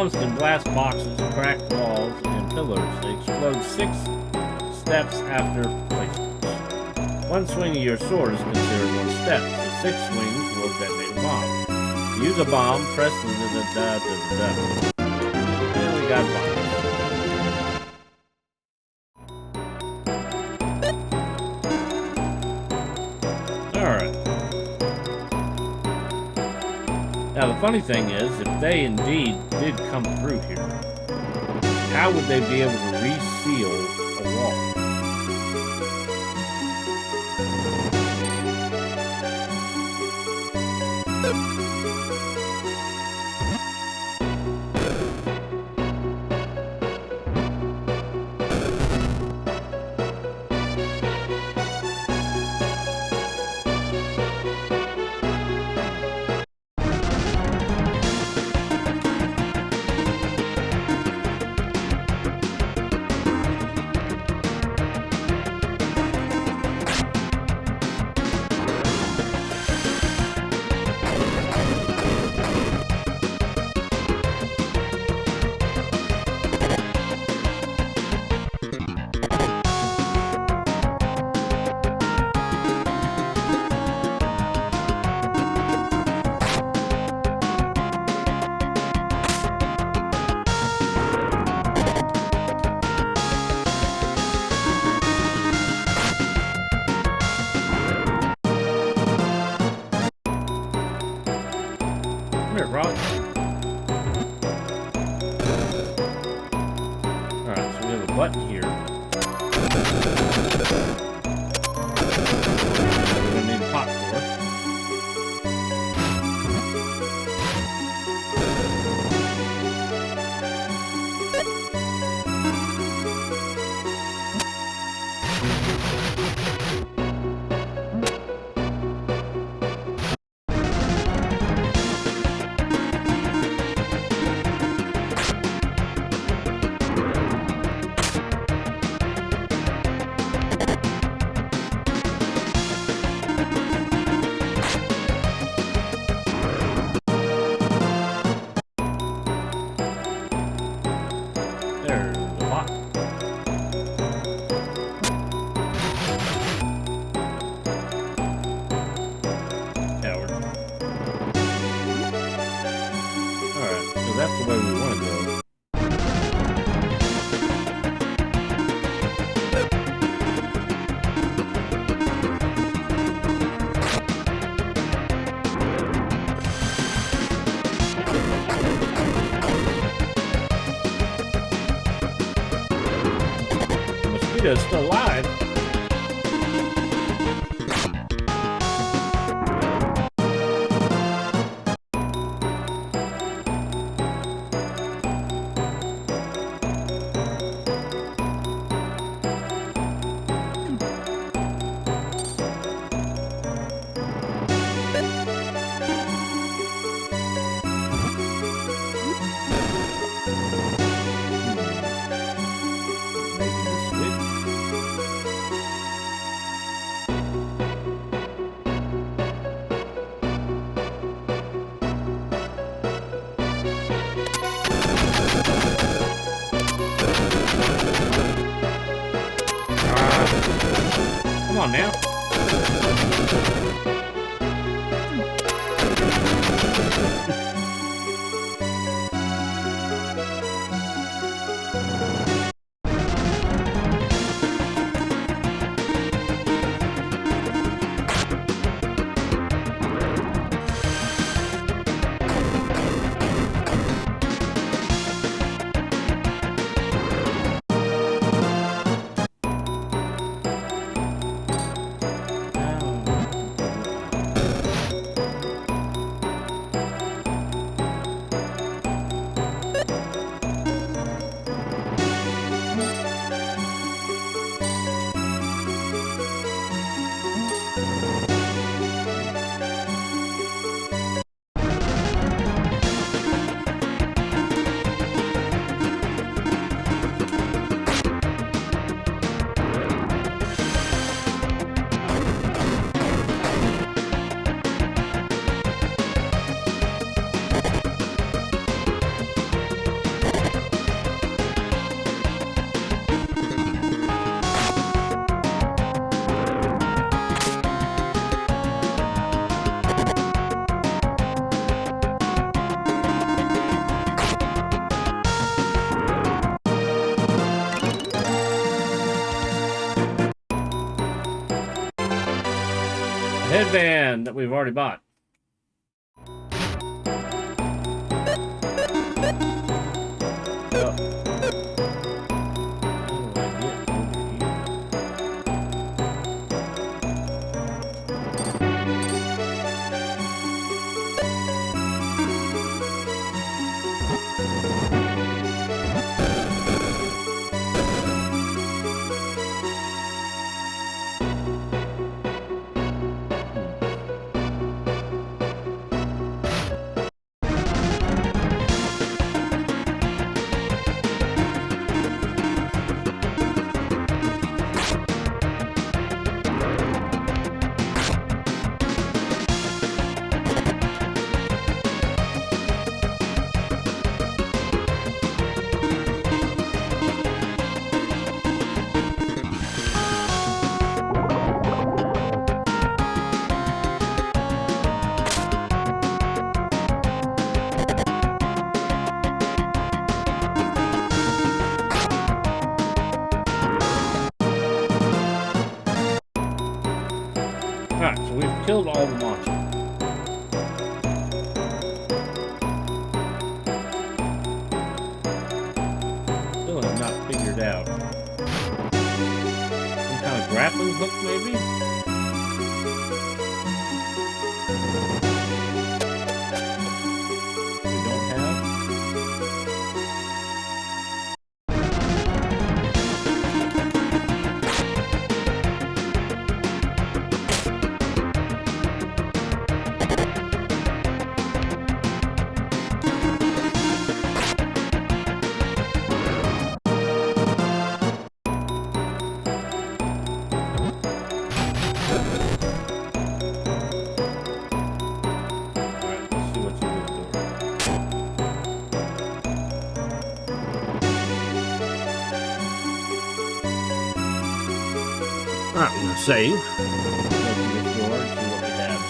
Bombs can blast boxes, crack walls, and pillars. They explode 6 steps after placement. 1 swing of your sword is considered 1 step, so 6 swings will detonate a bomb. To use a bomb, press the and we got bombs. Alright. Now the funny thing is, if they indeed did come through here, how would they be able to reseal a wall? Come here, Rock. Alright, so we have a button here. We're gonna need a pot for it. There's the pot. Coward. Alright, so that's the way we want to go. Mosquito's still alive. Maybe the switch. Come on now. Headband that we've already bought. Alright, so we've killed all the monsters. Still have not figured out. Some kind of grappling hook, maybe? We don't have? Alright, I'm gonna save. Open this door and see what we have.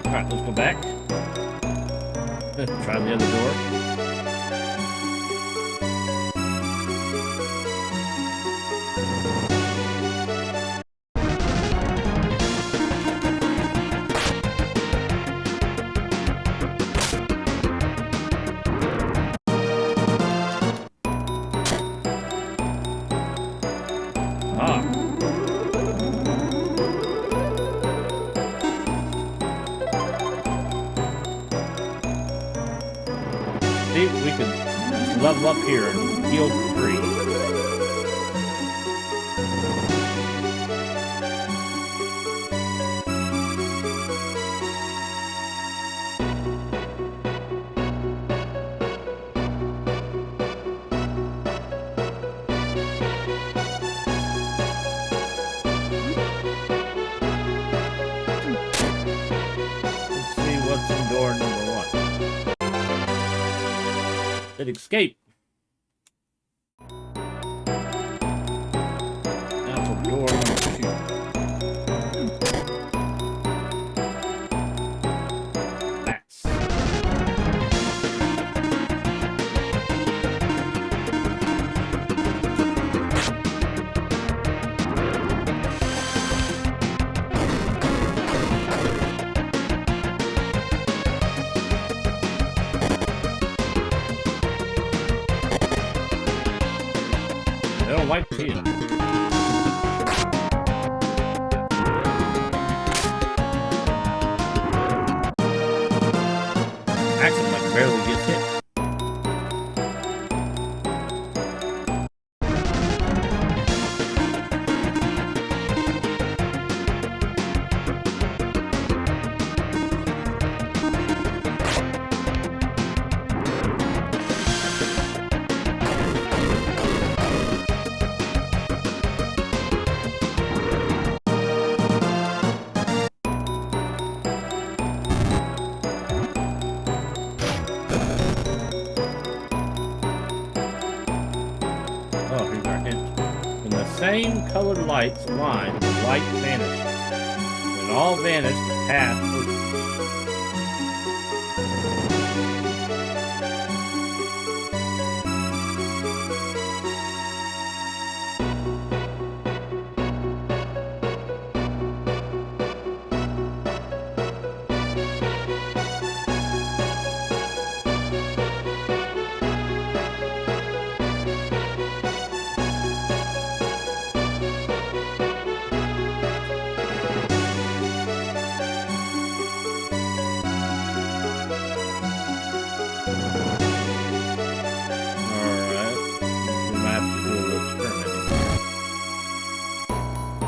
Alright, let's go back. Try the other door. See, we could just level up here and heal for free. Let's see what's in door number 1. It escape. Now for door number 2. Bats. same colored lights align, the light vanishes. When all vanish, the path opens.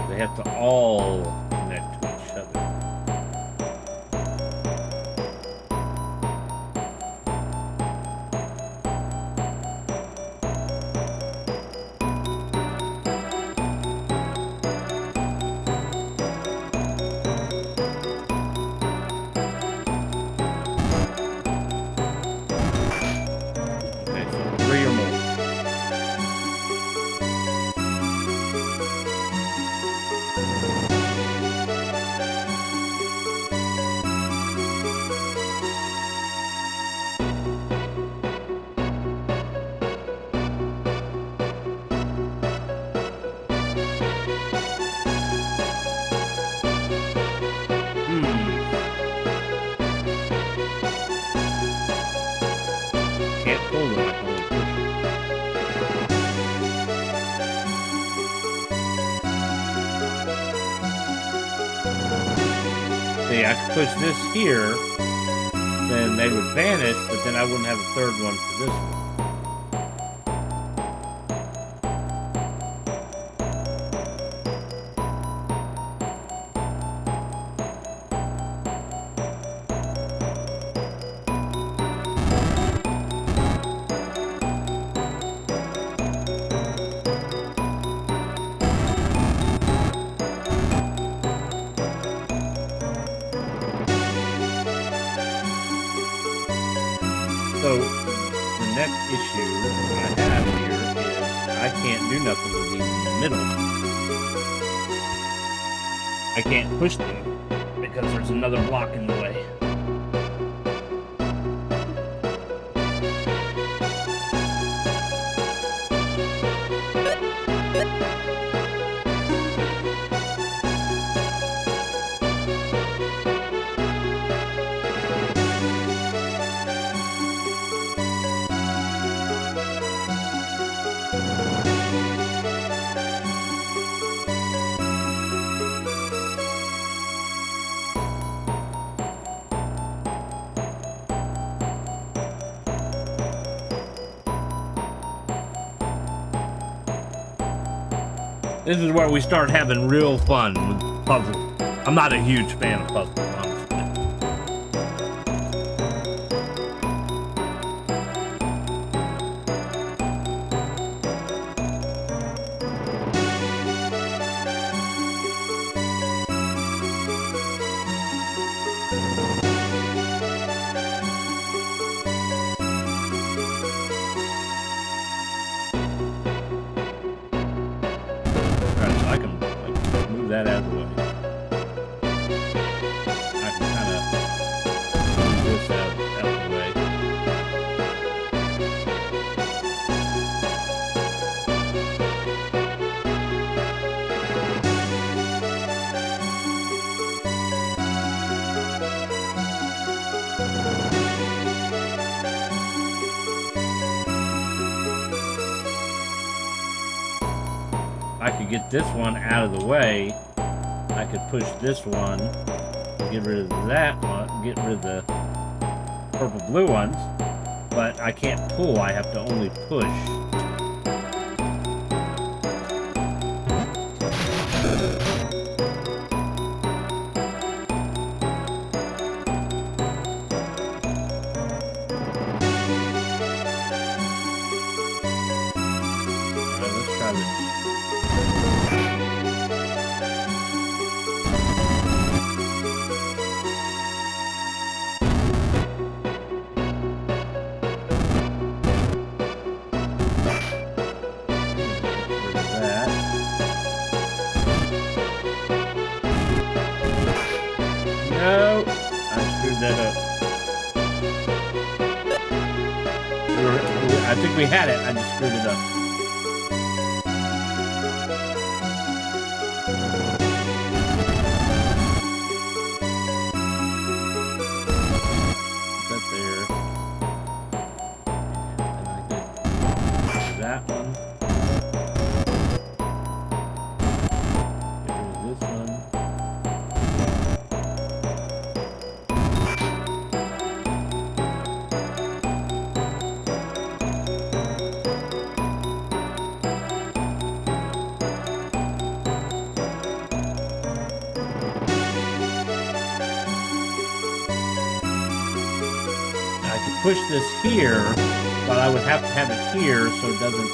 They have to all connect to each other. Okay, so 3 or more. Can't pull them, I can only push them. See, I could push this here, then they would vanish, but then I wouldn't have a third one for this one. So, the next issue I have here is I can't do nothing with these in the middle. I can't push them because there's another block in the way. This is where we start having real fun with puzzles. I'm not a huge fan of puzzles, honestly. Alright, so I can like, move that out of the way. I can kind of move this out of the way. I could get this one out of the way. I could push this one, get rid of that one, get rid of the purple blue ones, but I can't pull, I have to only push. Alright, let's try this. screwed that up. I think we had it. I just screwed it up. Put that there. And I did that one. Here's this one. Push this here, but I would have to have it here so it doesn't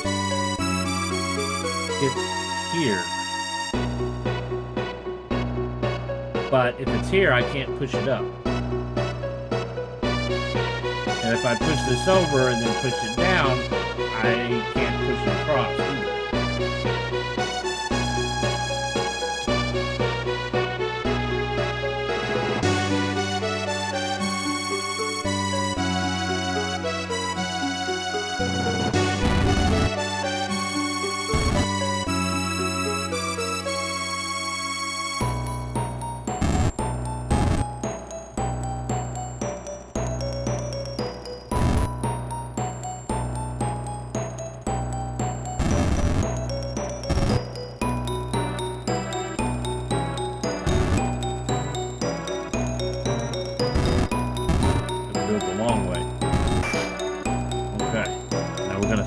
hit here. But if it's here, I can't push it up. And if I push this over and then push it down, I can't push it across either.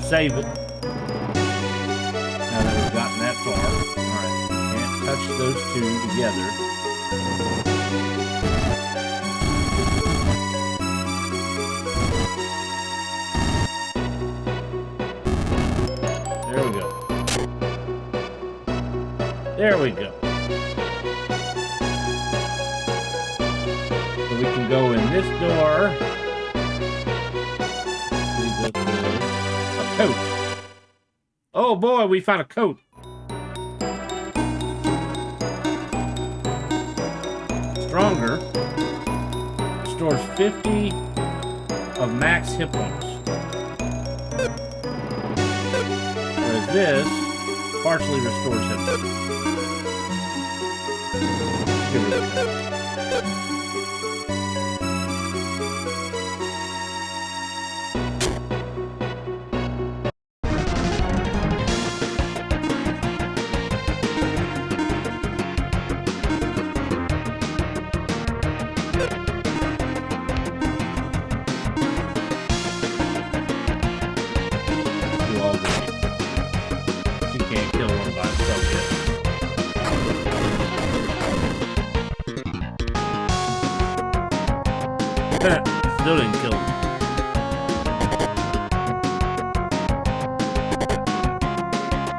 Save it. Now that we've gotten that far. Alright, can't touch those two together. There we go. There we go. So we can go in this door. Coat. Oh boy, we found a coat. Stronger. Restores 50 of max hit points. Whereas this partially restores hit points. Get rid of that. Still didn't kill him.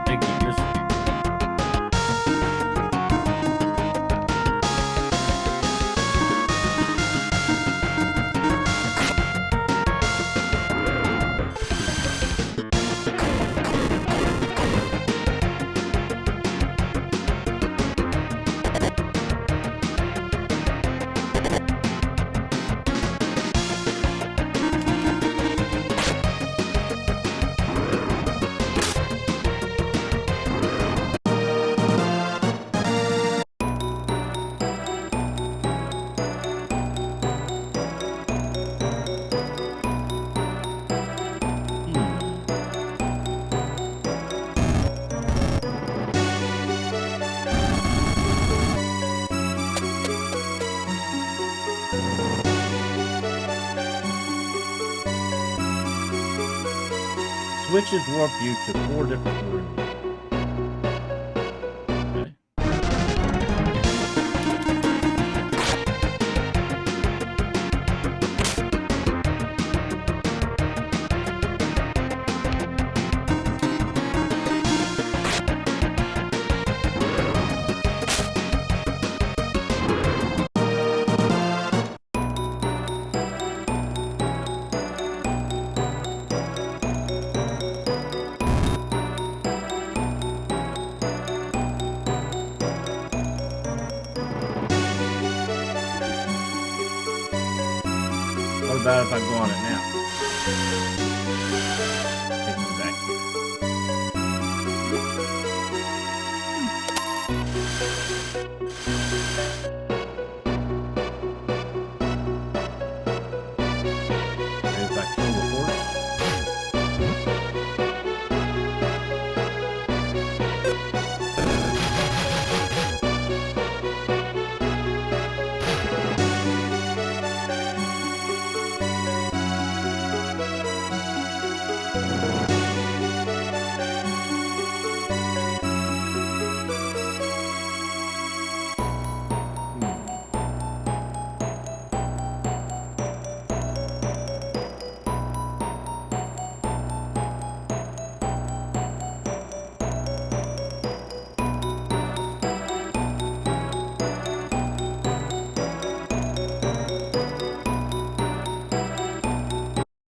Thank you. Switches warp you to 4 different rooms. Okay. about if I go on it now? Take me back here. Maybe if I kill the horse.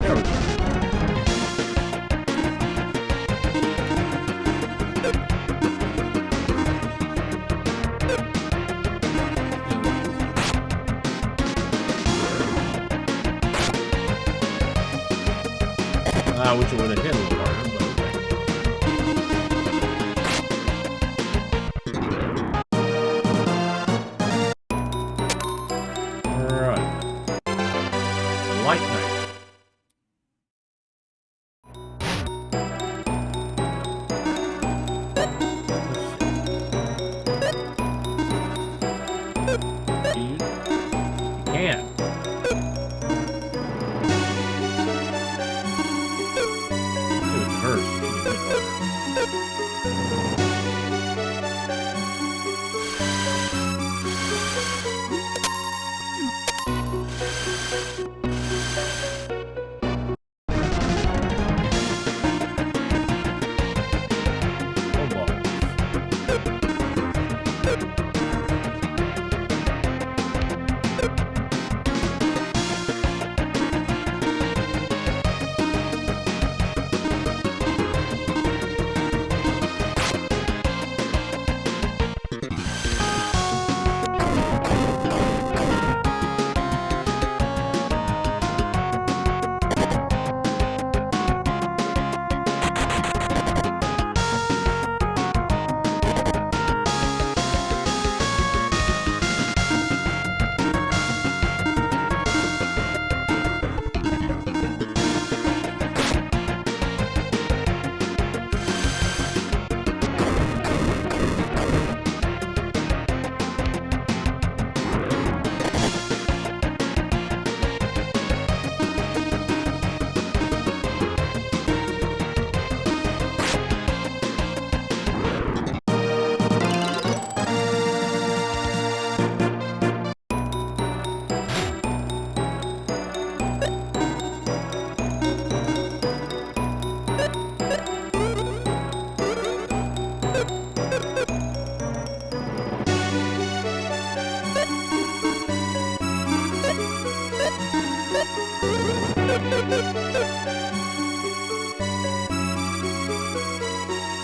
There we go. I wish it would have hit a little harder, but okay. Alright. Light Knight. You can. It hurts. You can hit harder. Oh, balls.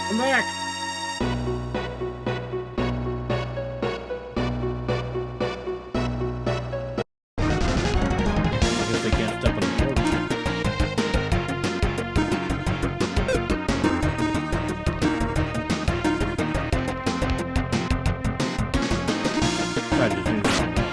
Come back. I guess they can't step on the floor. I just used it on that.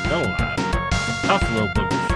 No, tough little boogers.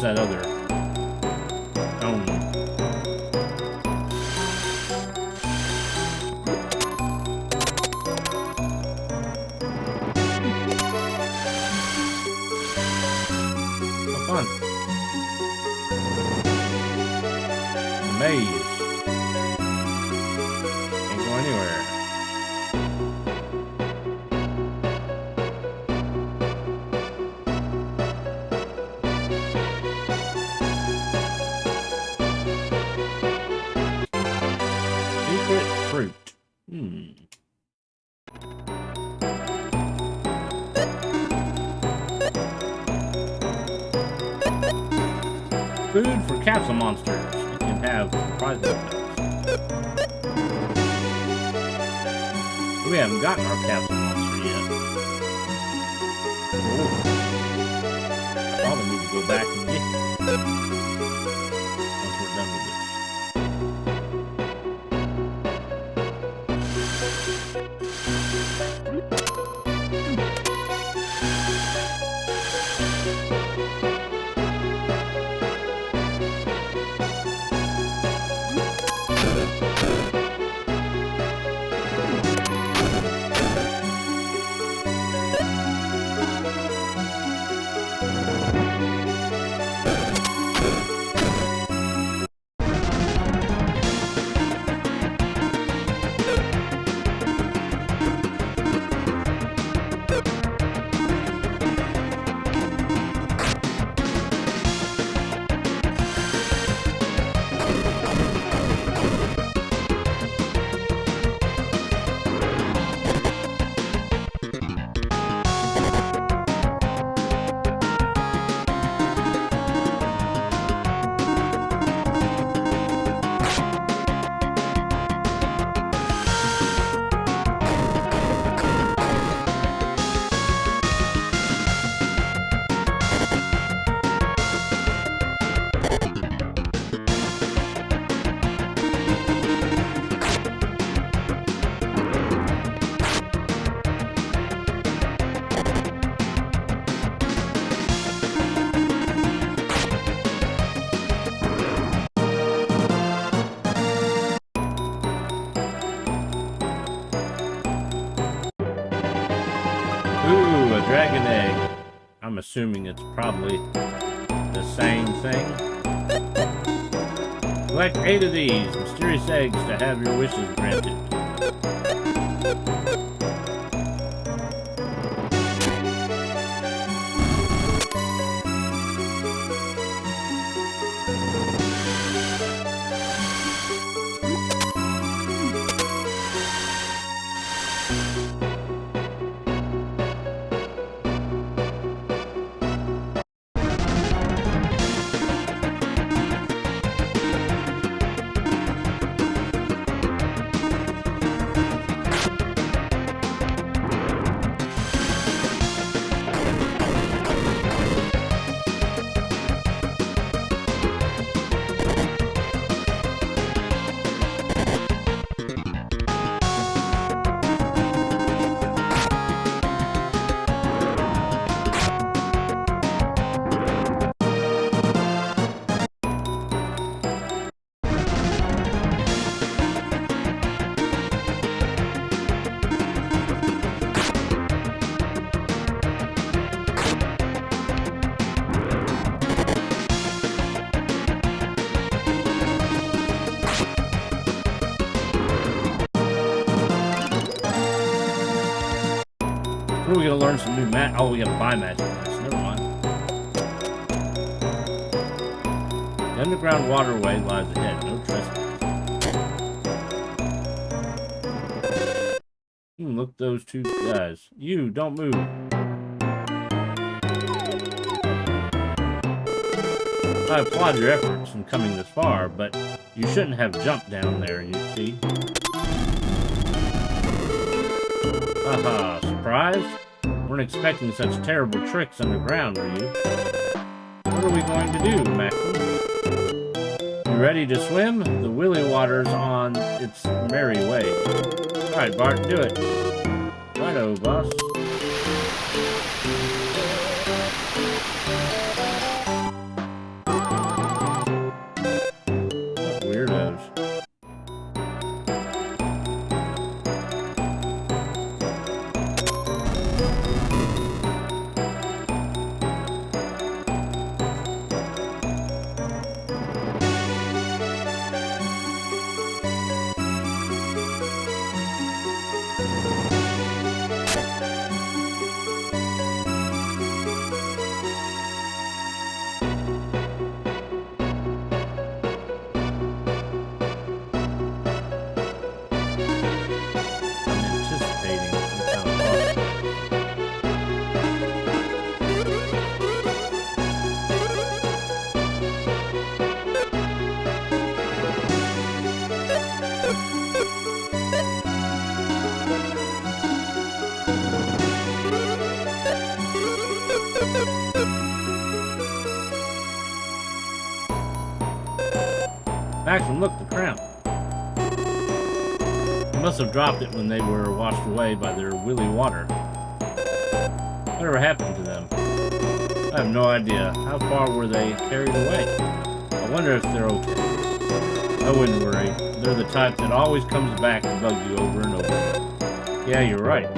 that other stone? Oh, fun. Maze. Can't go anywhere. Secret fruit. Food for capsule monsters. You can have surprise weapons. We haven't gotten our capsule monster yet. Ooh. I probably need to go back and get it once we're done with this. Ooh, a dragon egg. I'm assuming it's probably the same thing. Collect 8 of these mysterious eggs to have your wishes granted. When are we gonna learn some new oh, we gotta buy magic units. Never mind. The underground waterway lies ahead. No trespass. Look, those two guys. You, don't move. I applaud your efforts in coming this far, but you shouldn't have jumped down there, you see. Haha, surprised? Weren't expecting such terrible tricks underground, were you? What are we going to do, Maxim? You ready to swim? The Willy Water's on its merry way. Alright, Bart, do it. Righto, boss. Maxim, look, the crown. They must have dropped it when they were washed away by their willy water. Whatever happened to them? I have no idea. How far were they carried away? I wonder if they're okay. I wouldn't worry. They're the type that always comes back to bug you over and over. Yeah, you're right.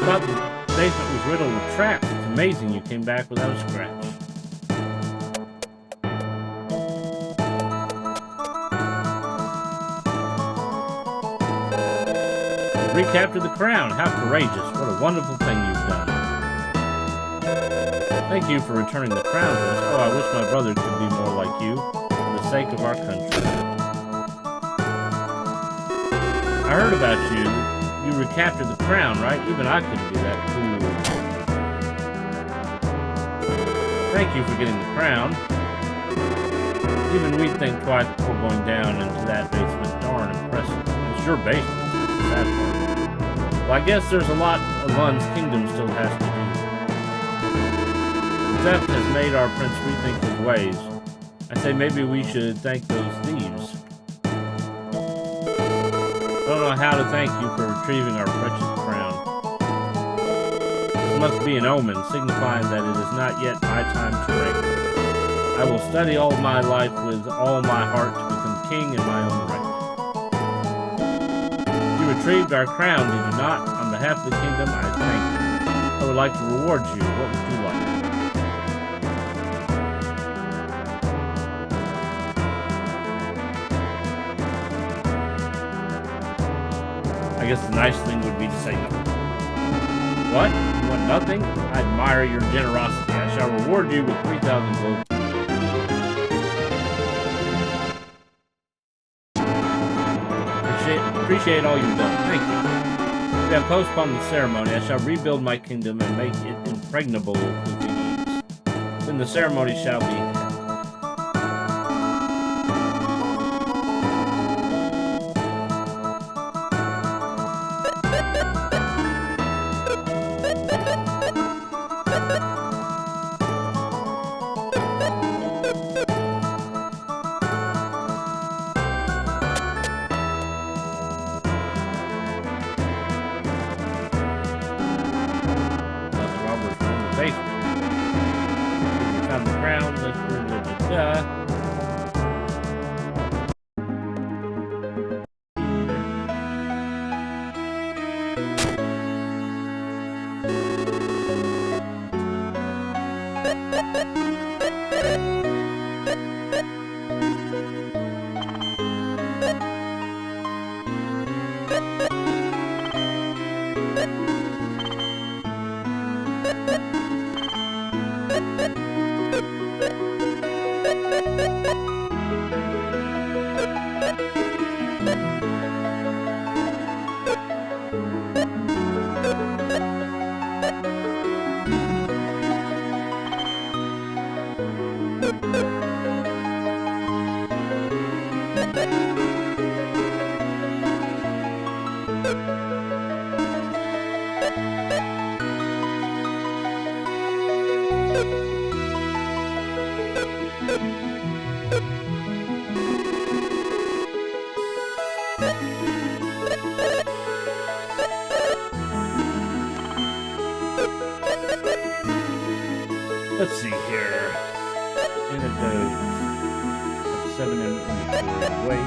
But the basement was riddled with traps. It's amazing you came back without a scratch. Recapture the crown. How courageous. What a wonderful thing you've done. Thank you for returning the crown to us. Oh, I wish my brother could be more like you, for the sake of our country. I heard about you. You recaptured the crown, right? Even I couldn't be that cool. Thank you for getting the crown. Even we'd think twice before going down into that basement. Darn impressive. It's your basement. Sad part. Well, I guess there's a lot of Lund's kingdom still has to do. Theft has made our prince rethink his ways. I say maybe we should thank those thieves. I don't know how to thank you for retrieving our precious crown. This must be an omen, signifying that it is not yet my time to reign. I will study all my life with all my heart to become king in my own right. You retrieved our crown, did you not? On behalf of the kingdom, I thank you. I would like to reward you. What would you like? I guess the nice thing would be to say no. What? You want nothing? I admire your generosity. I shall reward you with 3,000 gold. Appreciate all you've done. Thank you. If you have postponed the ceremony, I shall rebuild my kingdom and make it impregnable with ease. Then the ceremony shall be held. Found the crown, let's Let's see here. Antidote. 7 inventory. Wait.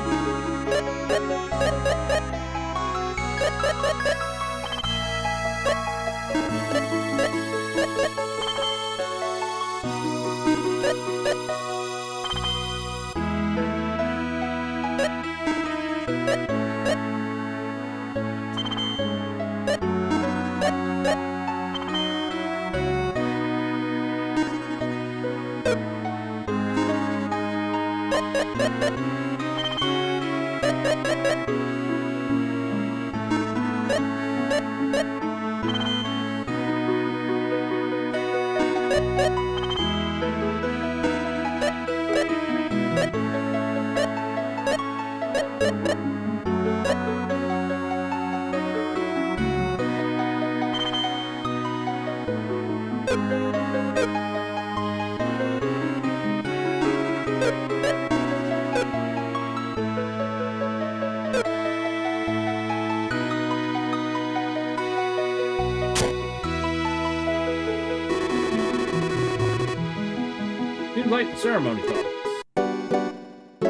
Too late the ceremony call.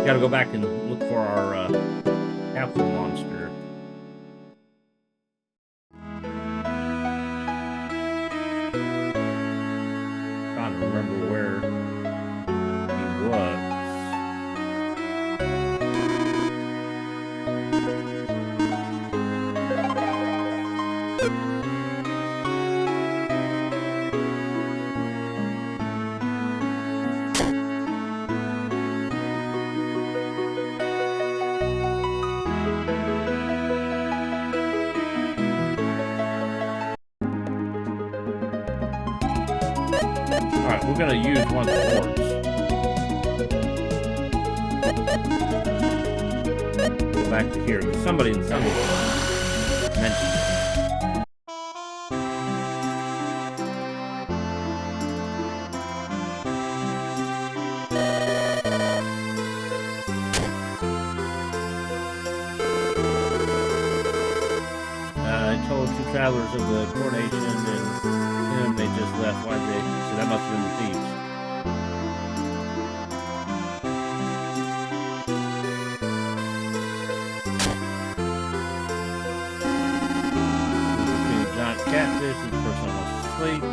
Gotta go back and look for our capsule monster. Trying to remember where he was. Alright, we're gonna use one of the orbs. Go back to here, because somebody in some mentioned it. I told 2 travelers of the coronation and they just left. Why they? So that must have been the thieves. Between the giant catfish and the person almost asleep.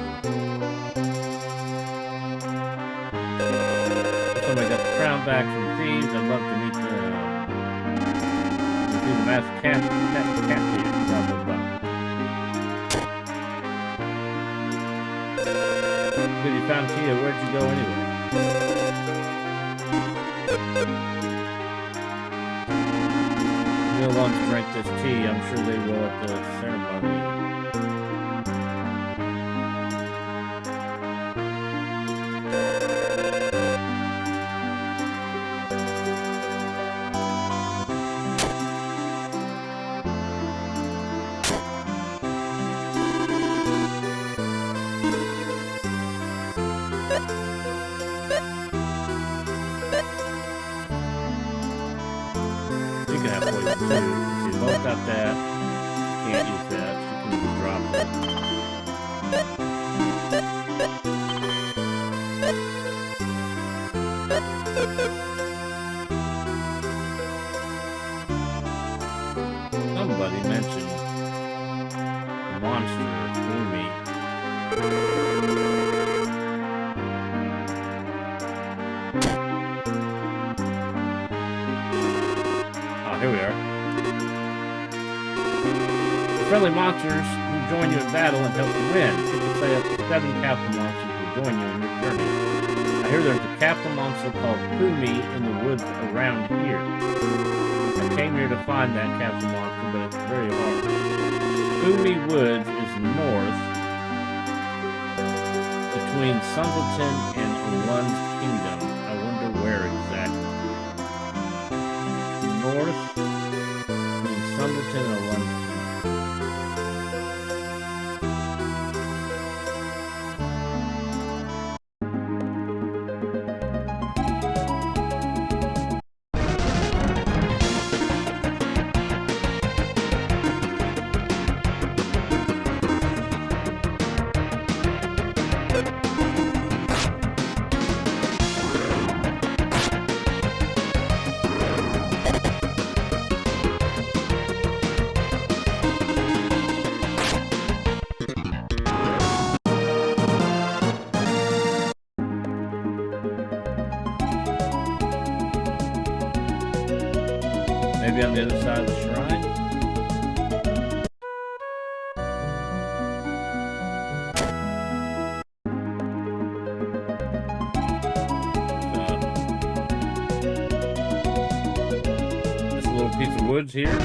Somebody got the crown back from the thieves. I'd love to meet the master catfish. Blah blah blah. Good, you found Tia. Where'd you go anyway? You'll want to drink this tea. I'm sure they will at the ceremony. So you both got that. You can't use that. You can drop it. Somebody mentioned the monster through me. Here we are. Friendly monsters who join you in battle and help you win. People say up to 7 capsule monsters will join you in your journey. I hear there's a capsule monster called Pumi in the woods around here. I came here to find that capsule monster, but it's very hard. Pumi Woods is north between Sungleton and Olund's Kingdom. I wonder where exactly. North between Sungleton and Olund's Kingdom. Maybe on the other side of the shrine? This little piece of woods here.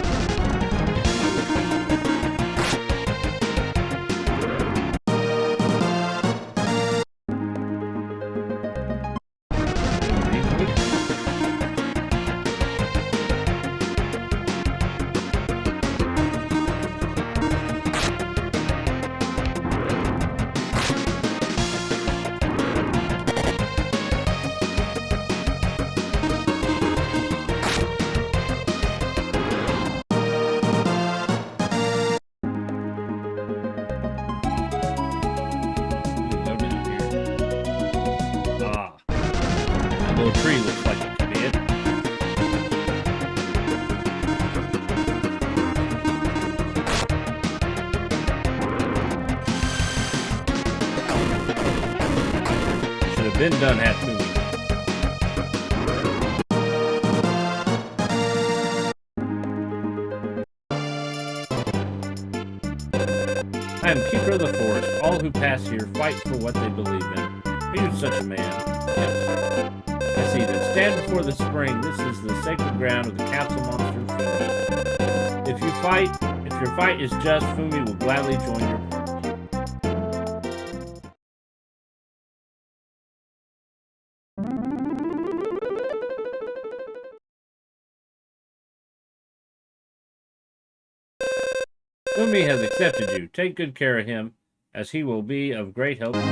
Tree looks like it could be it. Should have been done at Fumi. I am Keeper of the Forest. All who pass here fight for what they believe in. Are you such a man? Yes. I see that. Stand before the spring. This is the sacred ground of the council monster Fumi. If your fight is just, Fumi will gladly join your party. Fumi has accepted you. Take good care of him, as he will be of great help to you.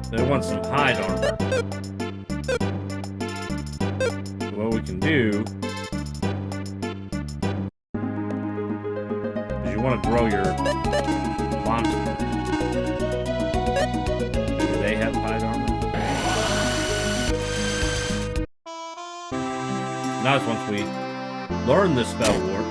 They want some hide armor. So what we can do is you want to grow your monster. Do they have hide armor? Now once we learn the spell warp,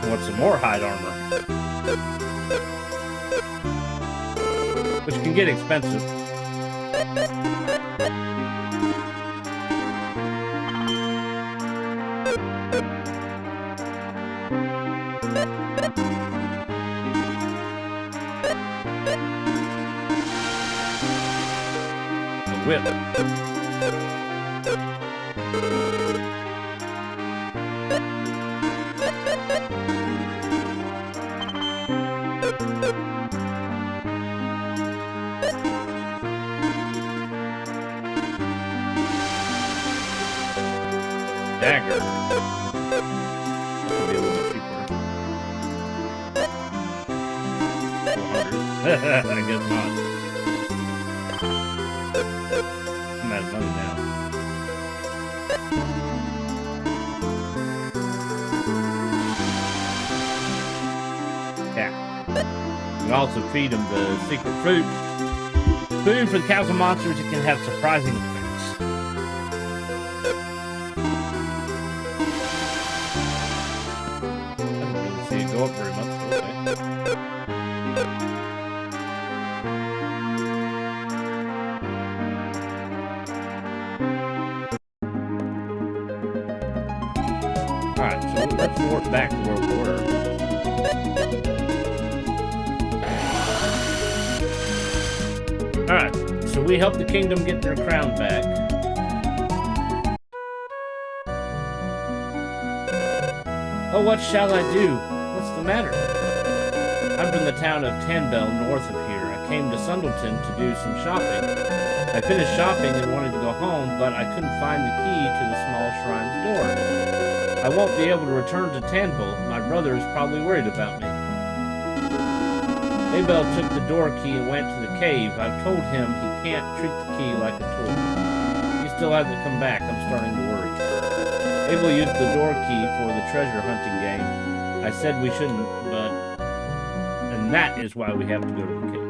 want some more hide armor, which can get expensive. The whip. Dagger. That would be a little cheaper. 400. I guess not. I'm out of money now. Yeah. You can also feed them the secret fruit. Food for the cows and monsters, it can have surprising effects. Go up very much, okay. Alright, so let's warp back to where we were. Alright, so we helped the kingdom get their crown back. Oh, what shall I do? What's the matter? I'm from the town of Tanbell, north of here. I came to Sundleton to do some shopping. I finished shopping and wanted to go home, but I couldn't find the key to the small shrine's door. I won't be able to return to Tanville. My brother is probably worried about me. Abel took the door key and went to the cave. I've told him he can't treat the key like a toy. He still hasn't come back. I'm starting to worry. Abel used the door key for the treasure hunting game. I said we shouldn't, but... And that is why we have to go to the cave.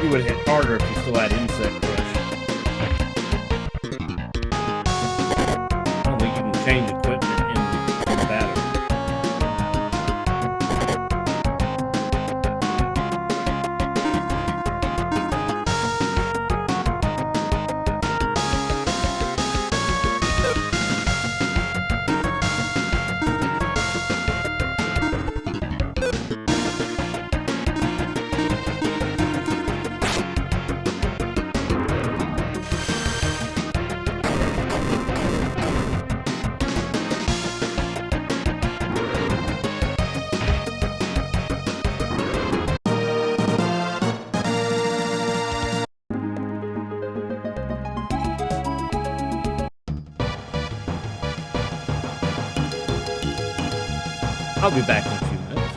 You would hit harder if you still had insect brush. I don't think you can change equipment in battle. I'll be back in a few minutes.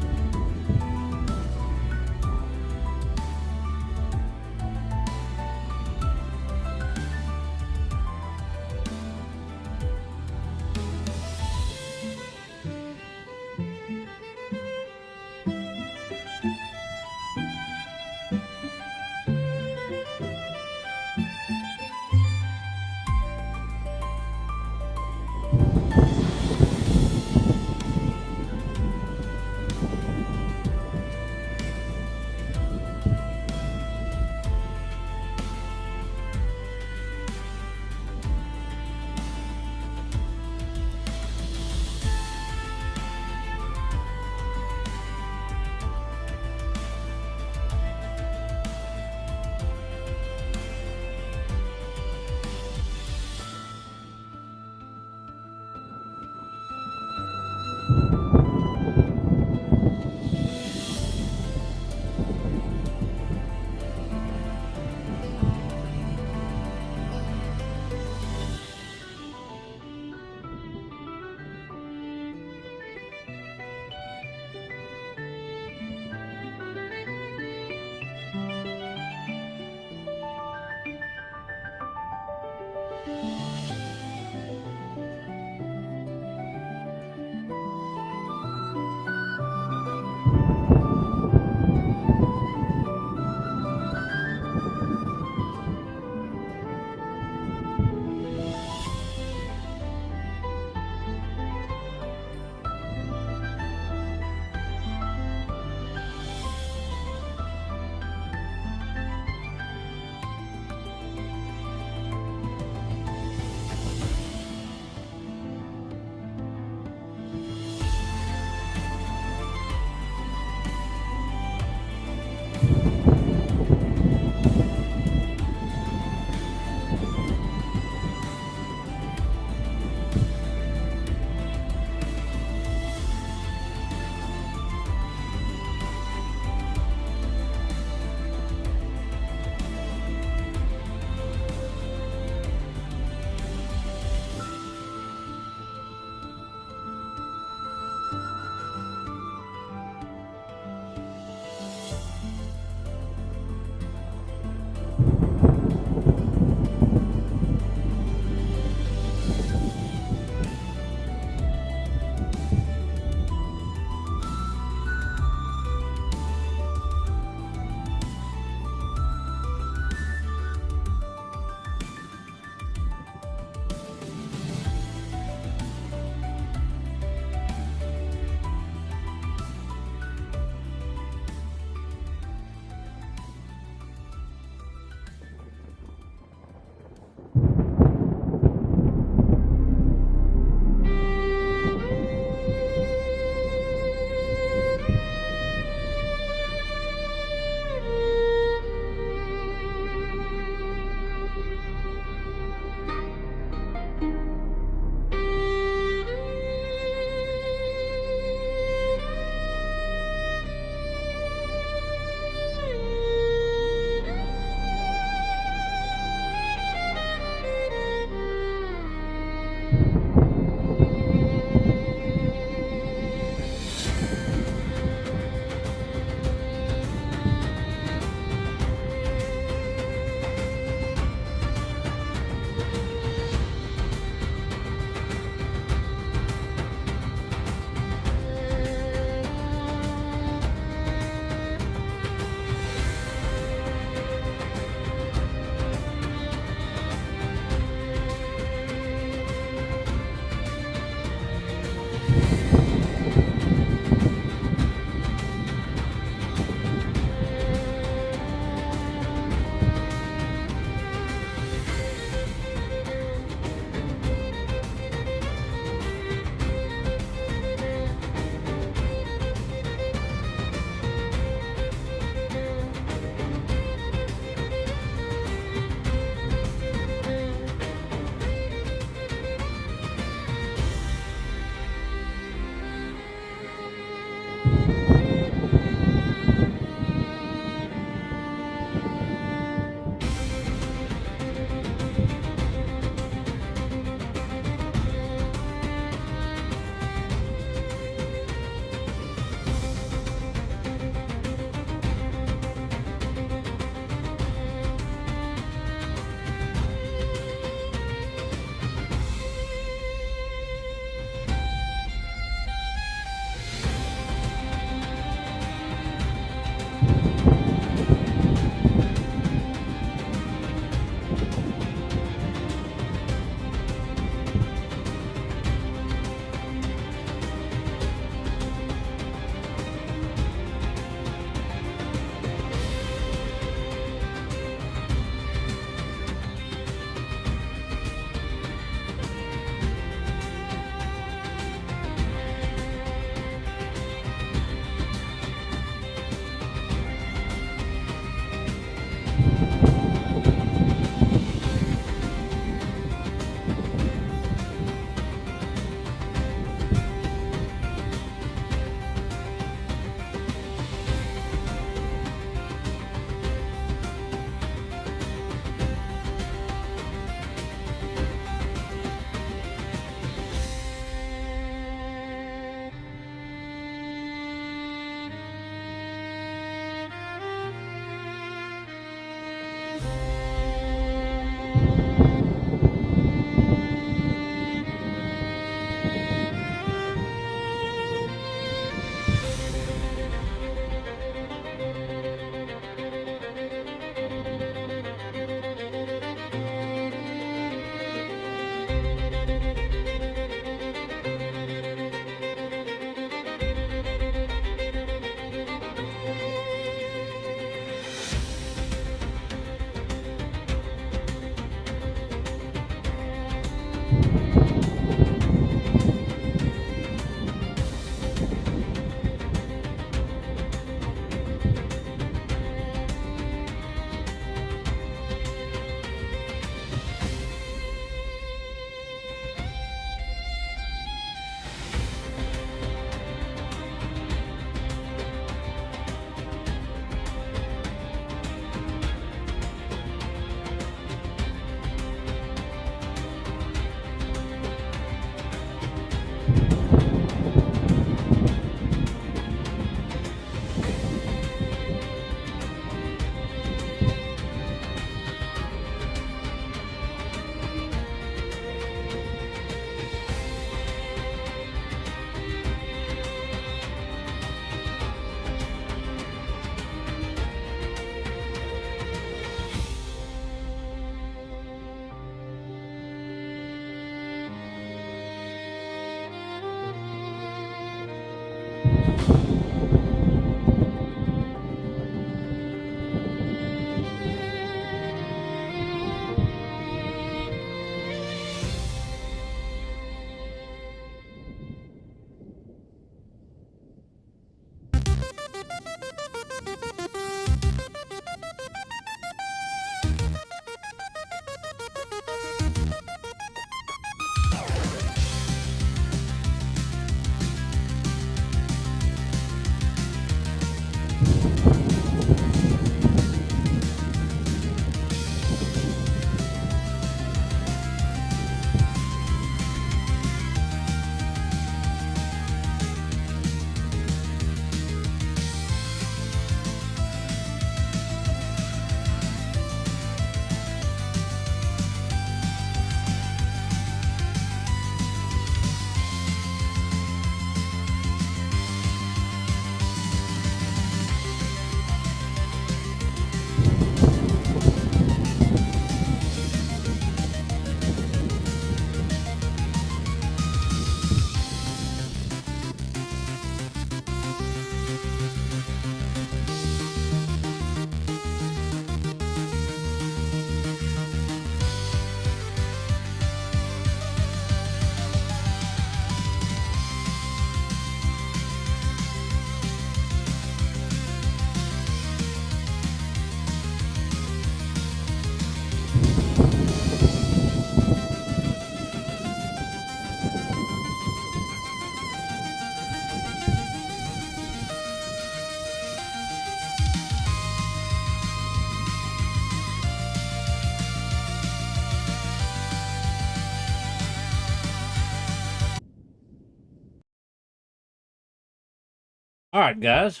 All right, guys.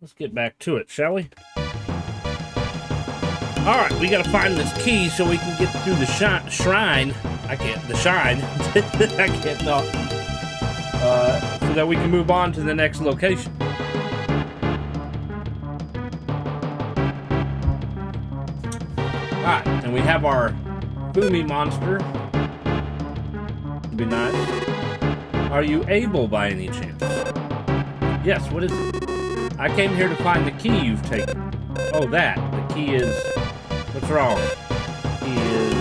Let's get back to it, shall we? All right, we gotta find this key so we can get through the shrine. I can't. The shine. I can't talk. So that we can move on to the next location. All right, and we have our Boomy monster. It'd be nice. Are you able by any chance? Yes. What is it? I came here to find the key you've taken. Oh, that. The key is... What's wrong? Key is...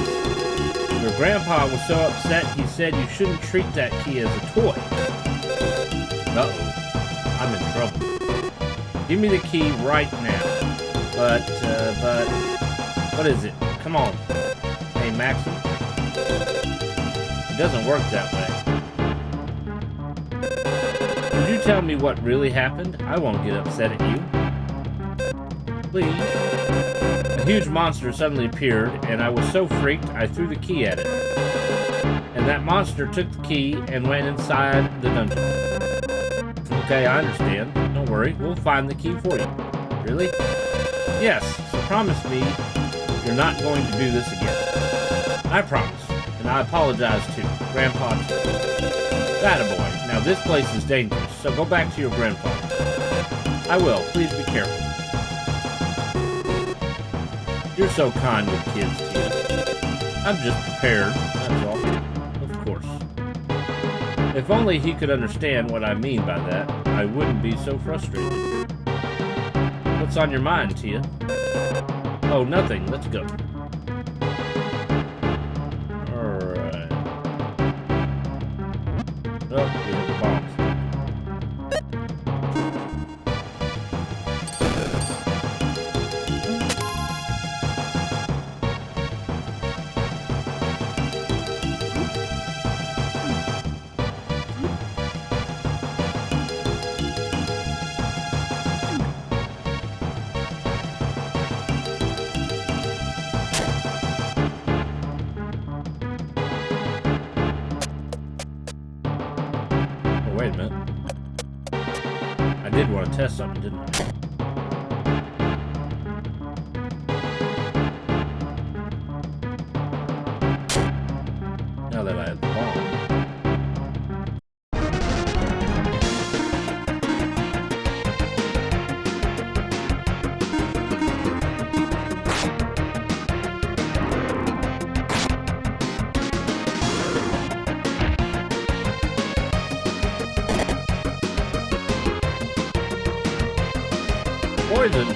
Your grandpa was so upset he said you shouldn't treat that key as a toy. Uh-oh. I'm in trouble. Give me the key right now. But... What is it? Come on. Hey, Maxim. It doesn't work that way. Could you tell me what really happened? I won't get upset at you. Please. A huge monster suddenly appeared, and I was so freaked I threw the key at it. And that monster took the key and went inside the dungeon. Okay, I understand. Don't worry, we'll find the key for you. Really? Yes, so promise me you're not going to do this again. I promise, and I apologize too. Grandpa too. Attaboy. Now this place is dangerous, so go back to your grandfather. I will. Please be careful. You're so kind with kids, Tia. I'm just prepared, that's all. Of course. If only he could understand what I mean by that, I wouldn't be so frustrated. What's on your mind, Tia? Oh, nothing. Let's go. Alright. Oh, we hit the bombs. Wait a minute. I did want to test something, didn't I? Now that I have the bomb. Poison.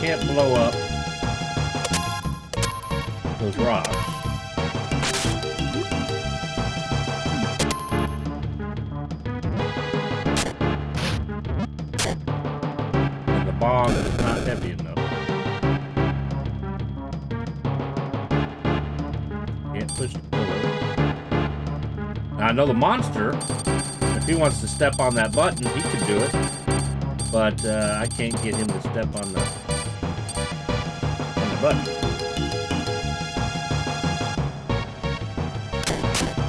Can't blow up those rocks. And the bomb is not heavy enough. Can't push the pillar. Now I know the monster, if he wants to step on that button, he could do it. But I can't get him to step on the button.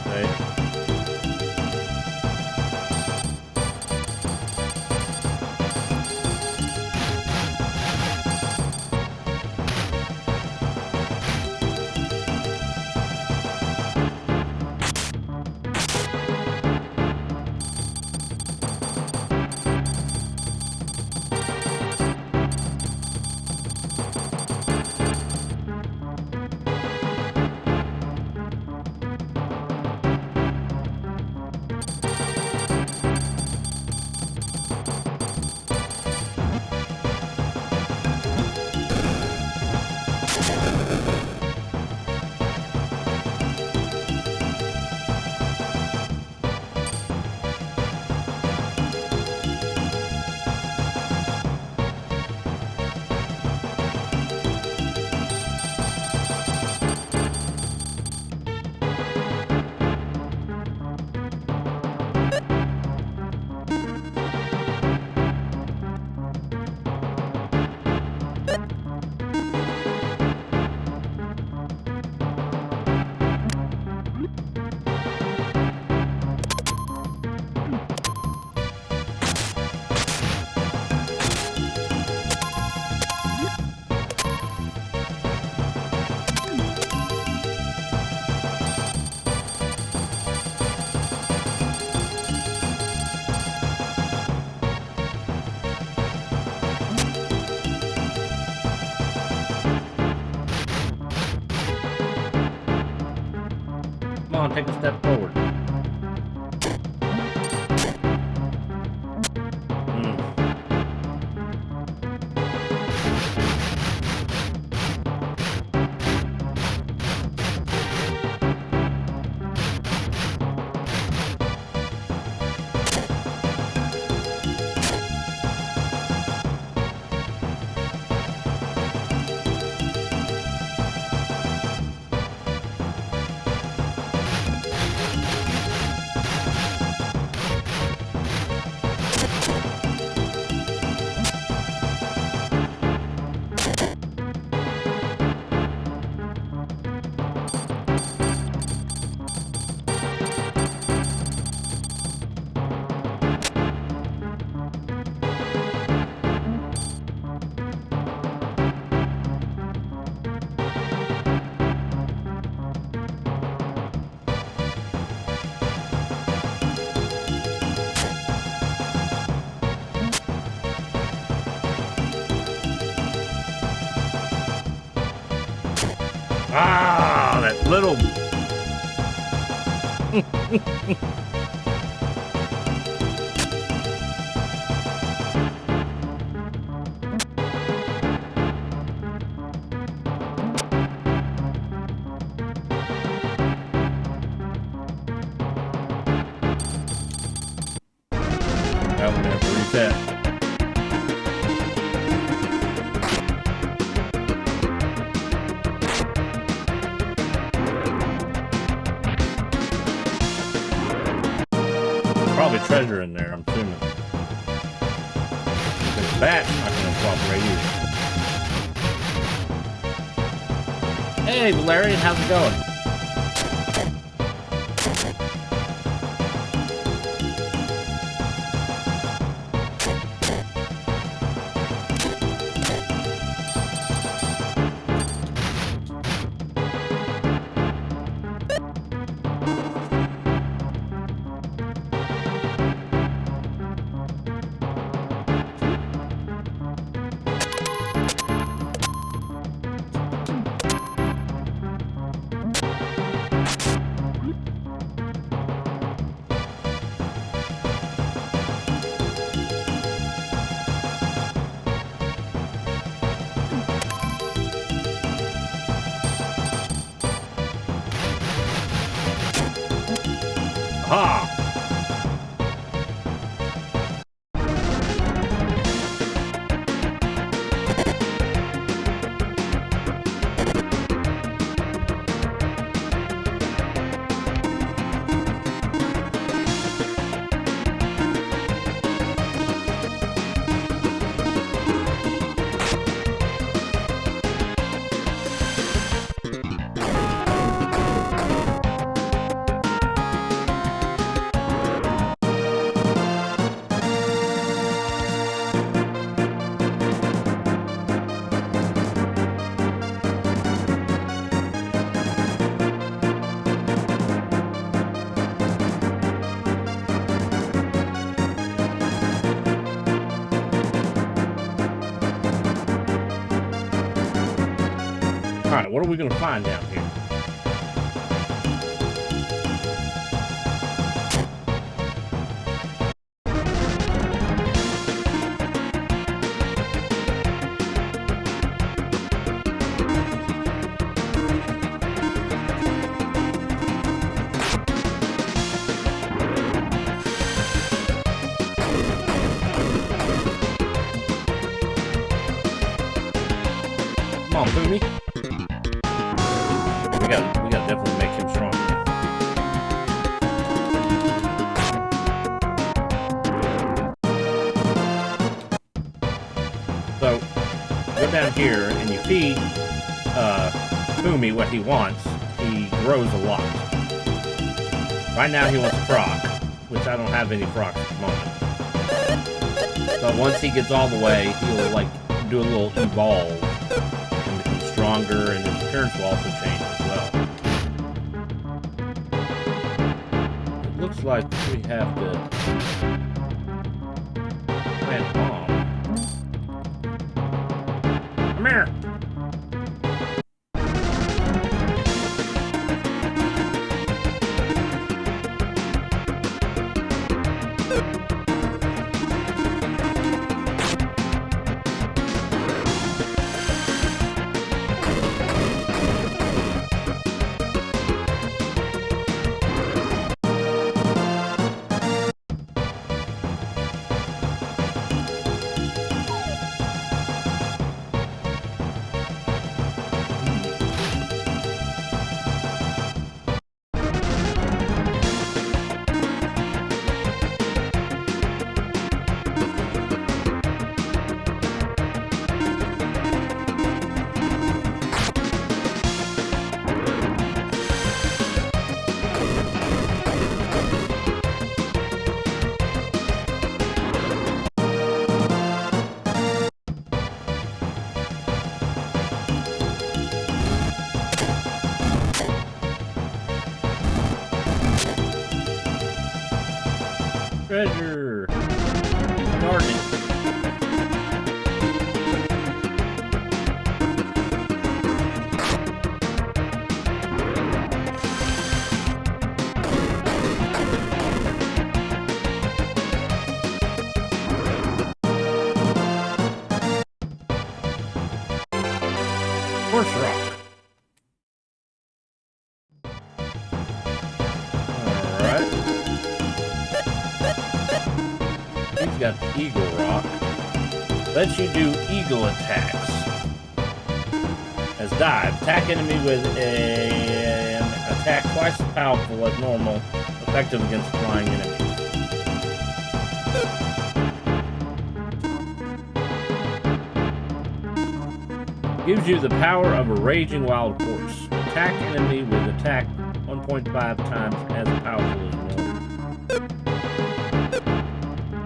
Okay. Come on, take a step forward. Ah, that little... That would have to reset. Probably treasure in there, I'm assuming. There's bats not gonna cooperate either. Hey, Valerian, how's it going? Aha! Alright, what are we gonna find down here? Come on, Boomy. We gotta definitely make him stronger. So, go down here and you feed Boomy what he wants. He grows a lot. Right now he wants a frog, which I don't have any frogs at the moment. But once he gets all the way, he'll like do a little evolve and become stronger, and his appearance will also change as well. It looks like we have to plant a bomb. Come here! Treasure. Gardening. Horse rock. Alright. He's got the eagle rock. Lets you do eagle attacks. As dive. Attack enemy with an attack twice as powerful as normal. Effective against flying enemies. Gives you the power of a raging wild horse. Attack enemy with attack 1.5 times as powerful as normal.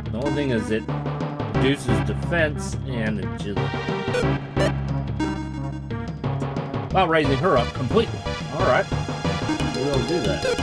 The only thing is it reduces defense and agility. While raising her up completely. Alright. We'll do that.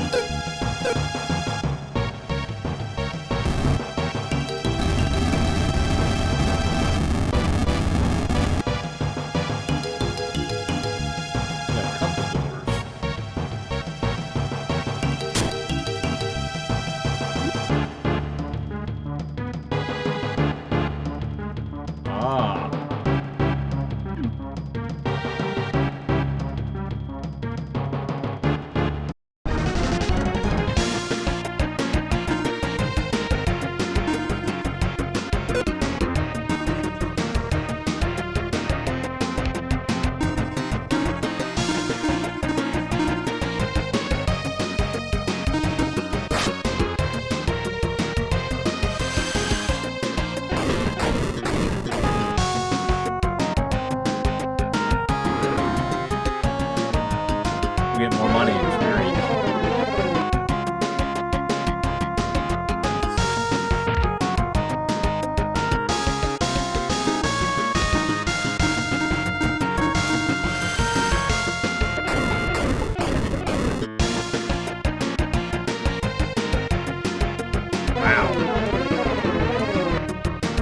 Get more money and experience. Wow.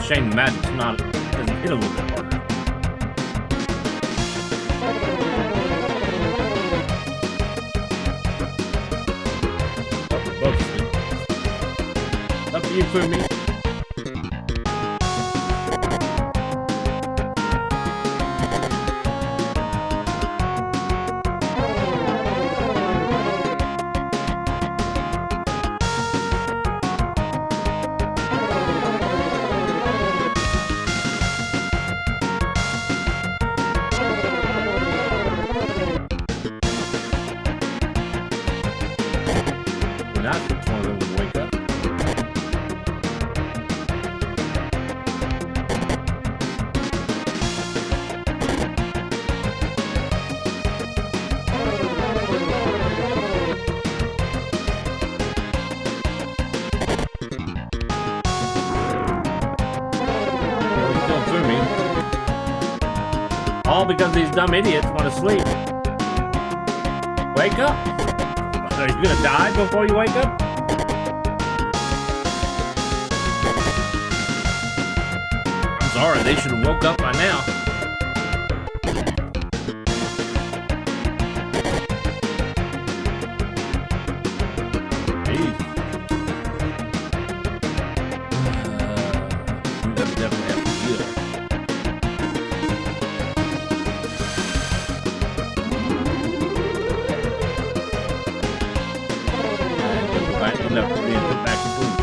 Shame magic's not doesn't hit a little bit harder. Up to you, Fumi. Not one of them will wake up. All because these dumb idiots want to sleep. Wake up! Are you gonna die before you wake up? I'm sorry, they should have woke up by now. Jeez. We definitely have to heal. End up being put back to sleep.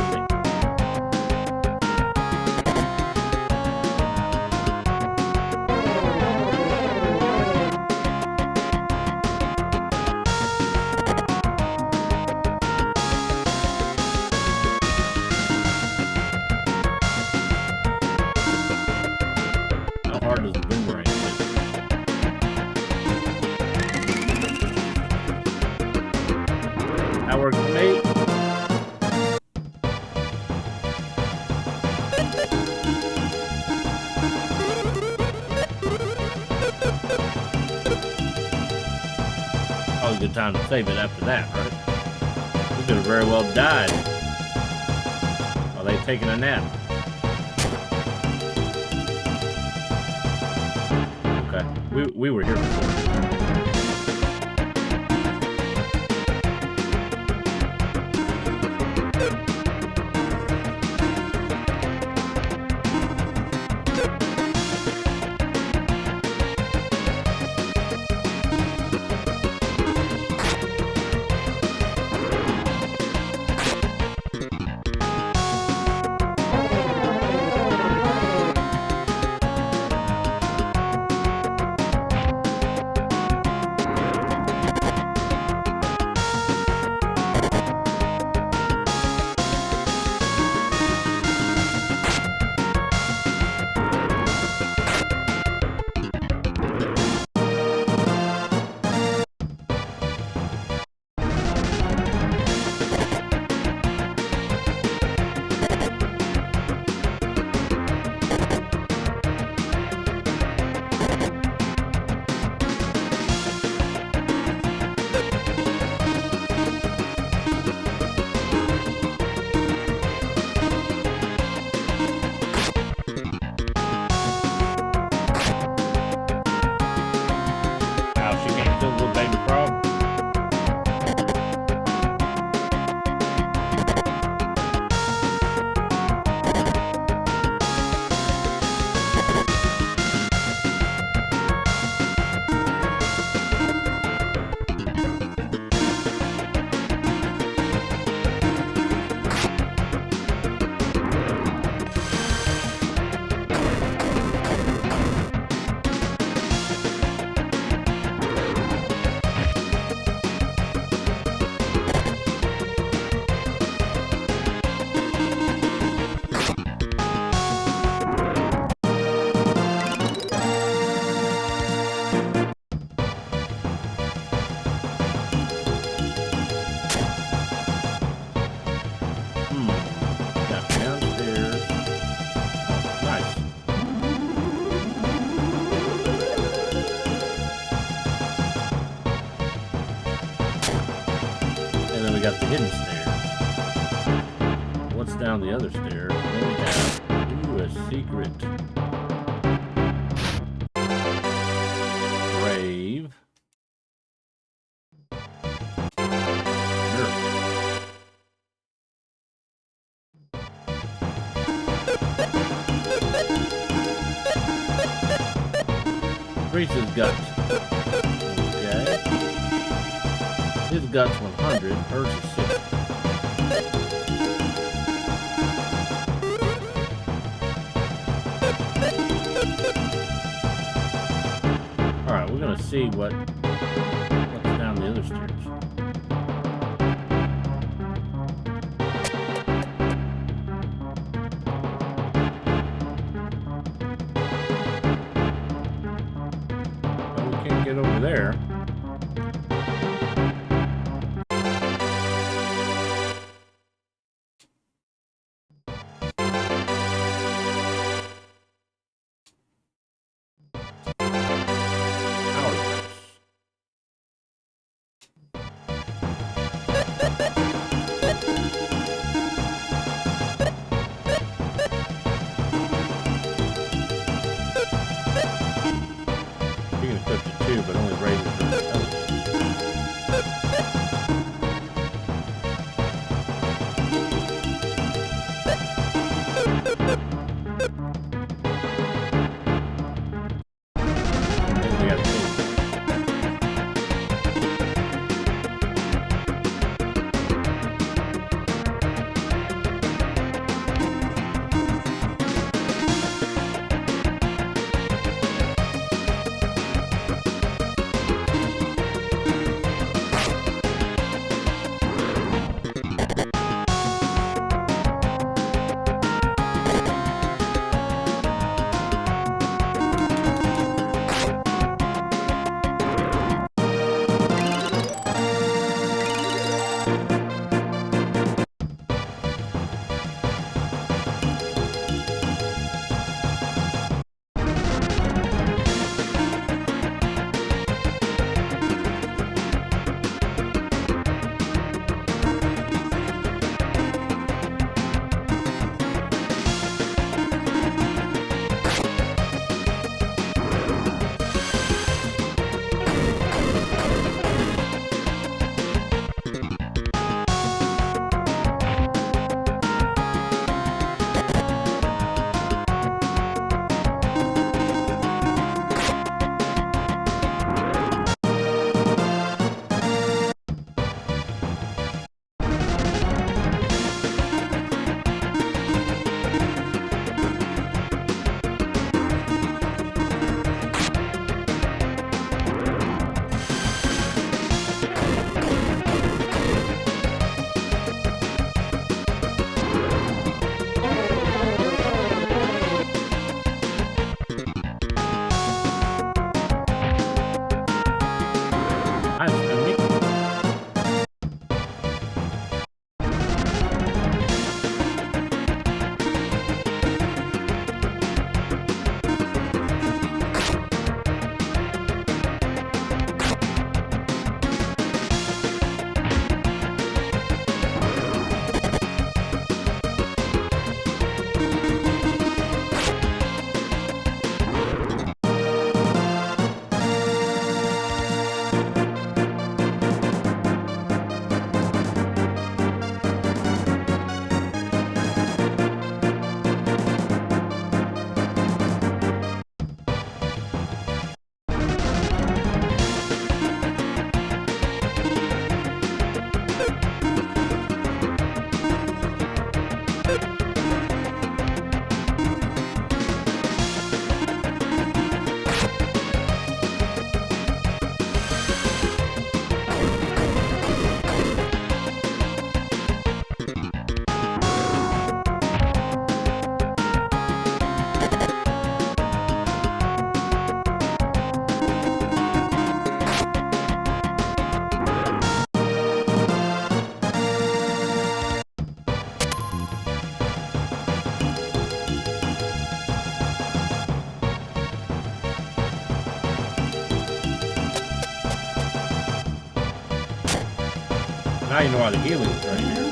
How hard does the boomerang hit? That works for me. Probably a good time to save it after that, right? We could have very well died. Are they taking a nap? Okay, we were here before. Got the hidden stairs. What's down the other stairs? Then we have a secret grave. Priest's guts. Okay. His guts 100, hers is 60. Alright, we're gonna see what's down the other stairs. Well, we can't get over there. But only raises Now you know why the healing is right here.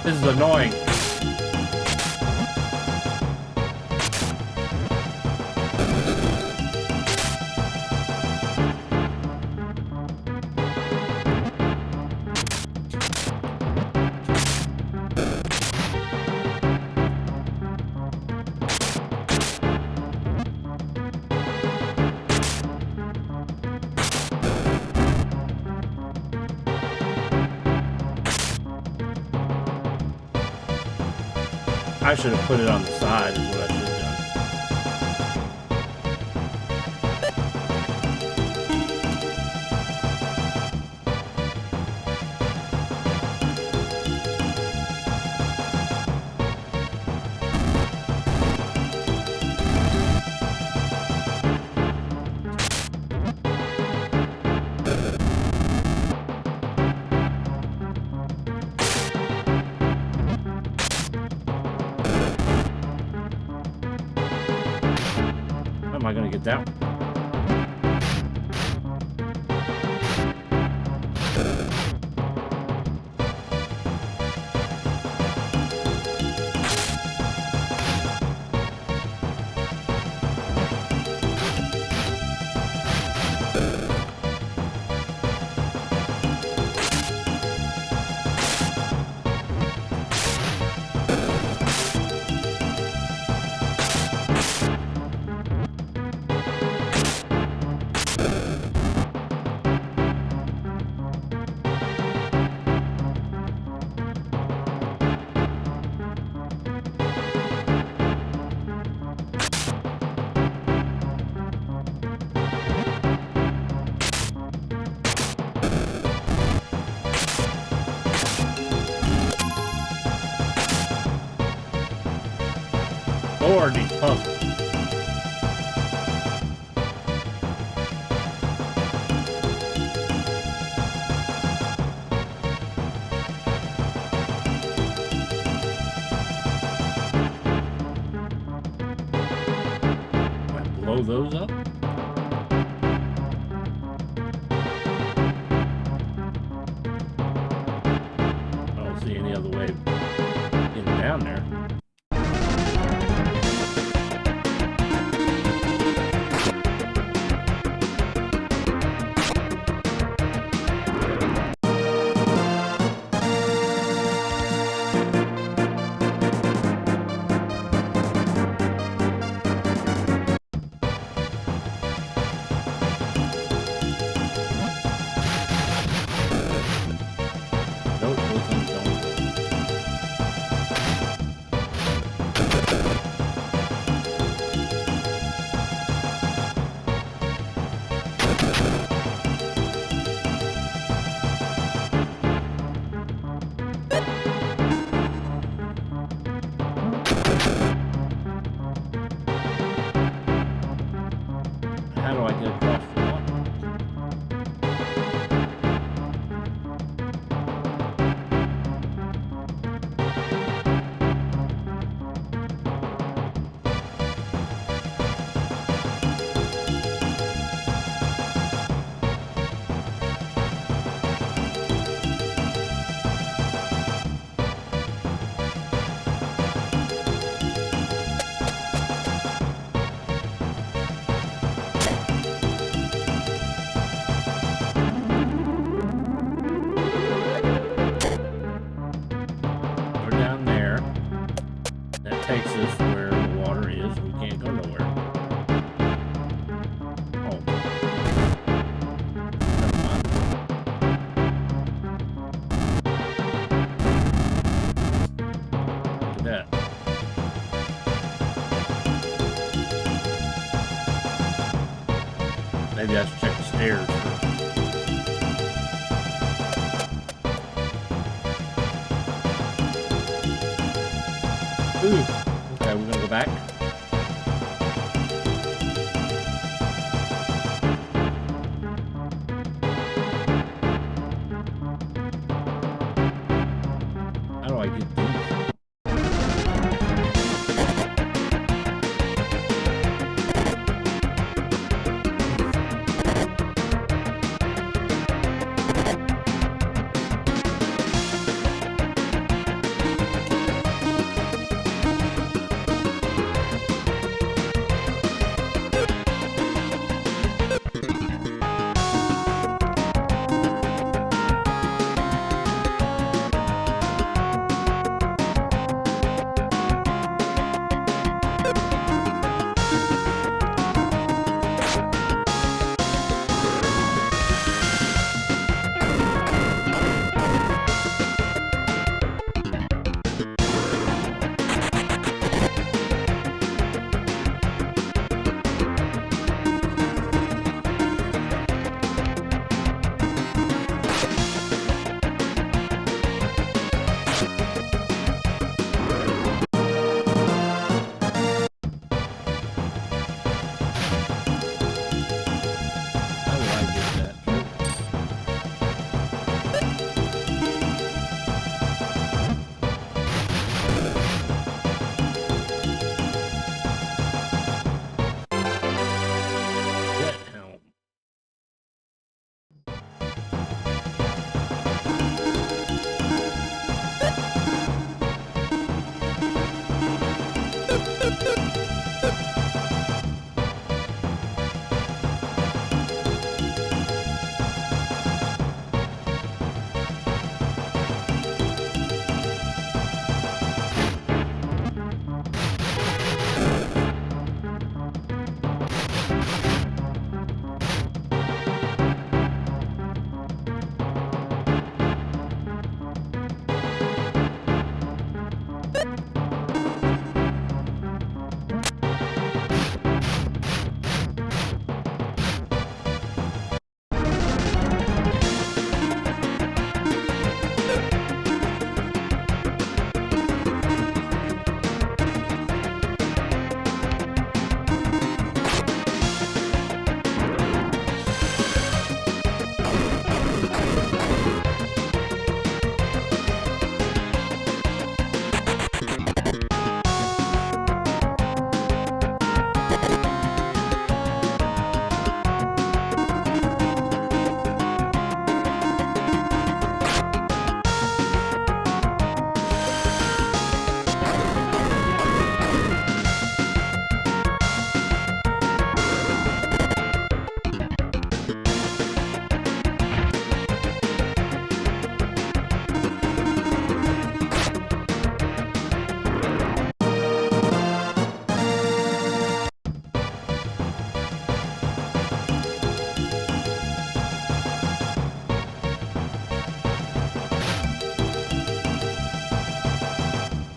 This is annoying. I should have put it on the side is what I should have Am I going to get that one? Lord, these puzzles. Blow those up? I don't see any other way getting down there. just where the water is. We can't go nowhere. Oh. Never mind. Look at that. Maybe I should check the stairs first. Ooh. Okay, we're gonna go back. How do I get these? How do I get that? That help.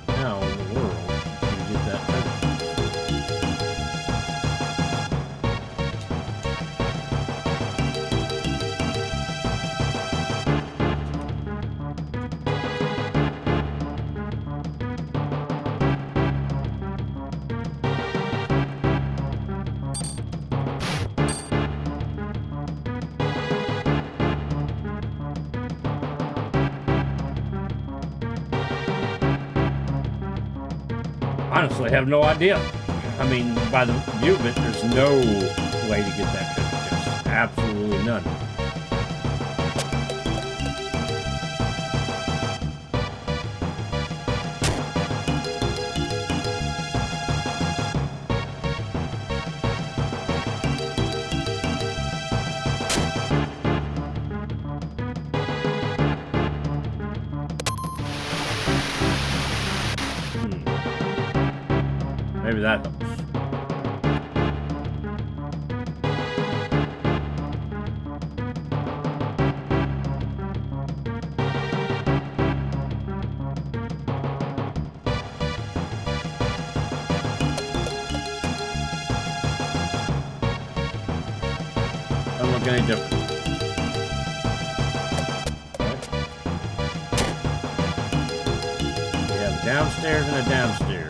How in the world do you get that out? Honestly, I have no idea. I mean, by the view of it, there's no way to get that treasure chest. Absolutely none. Maybe that helps. Doesn't look any different. We have a downstairs and a downstairs.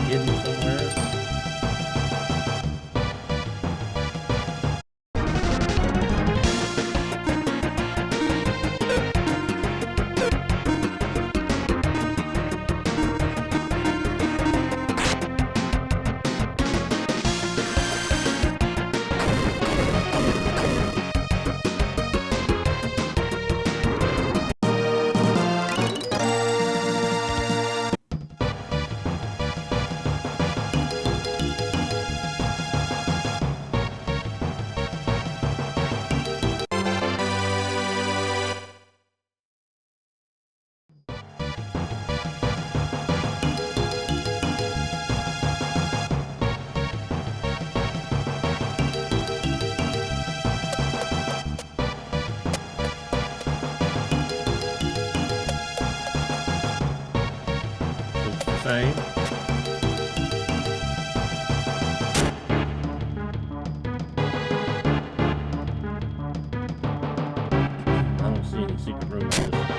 Hidden somewhere. Looks the same. I don't see any secret room on this side.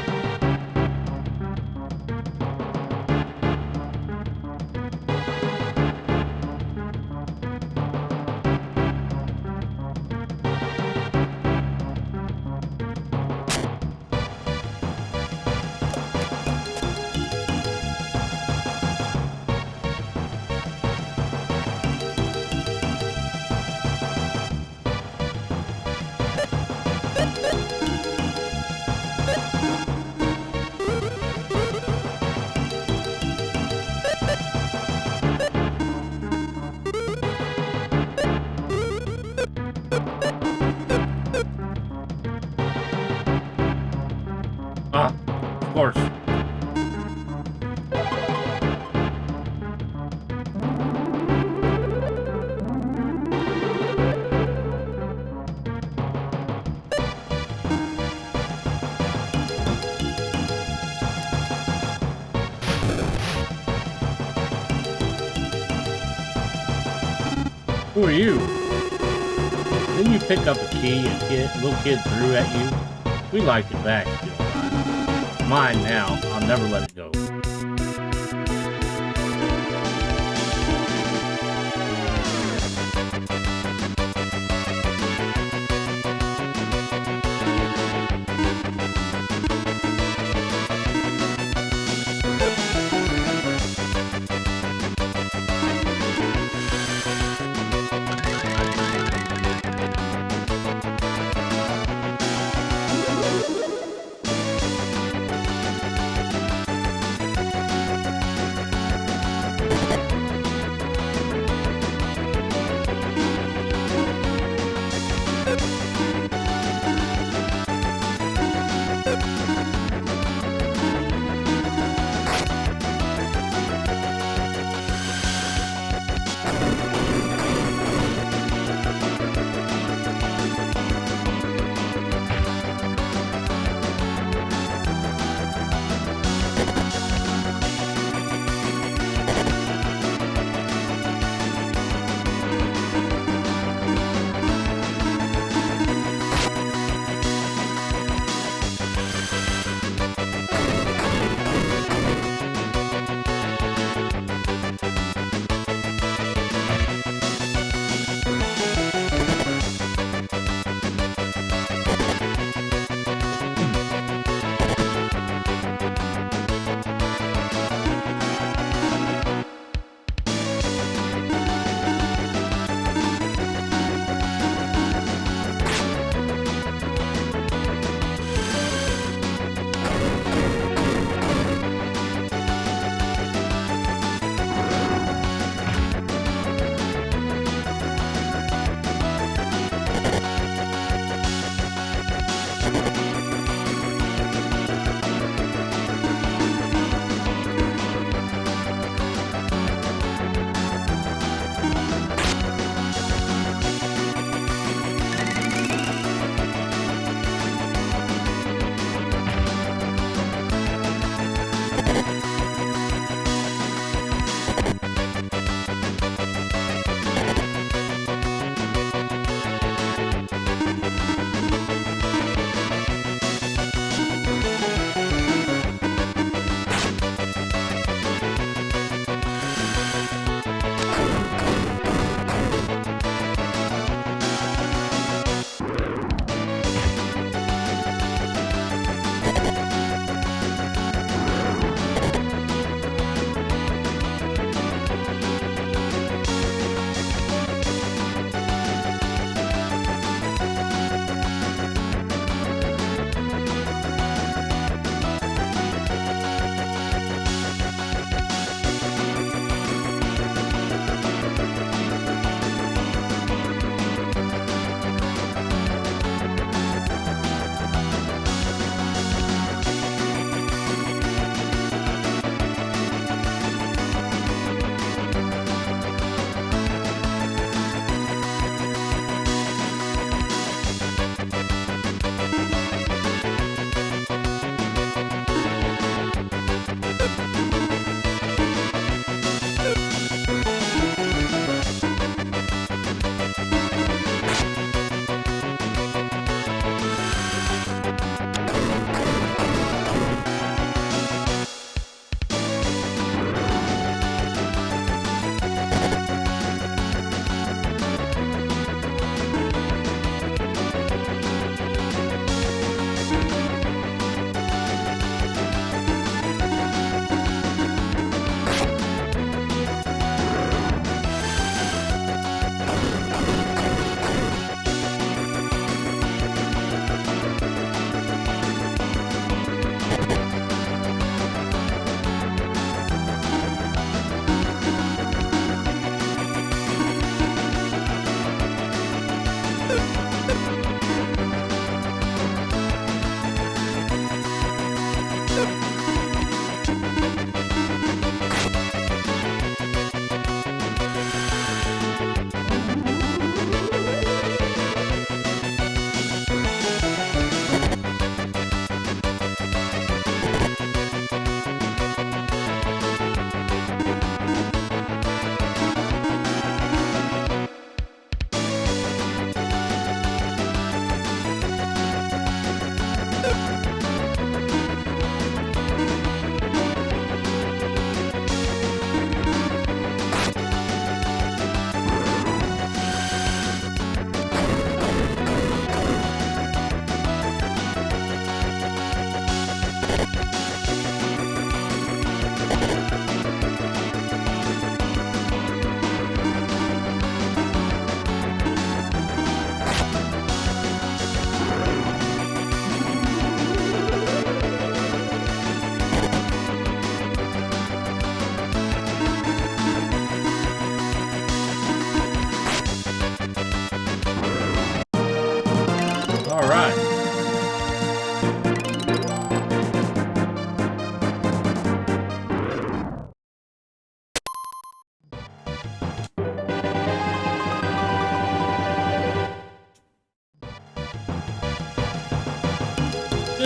Ah, of course. Who are you? Didn't you pick up a key a little kid threw at you? We like it back if you don't mind. Mine now. I'll never let it go.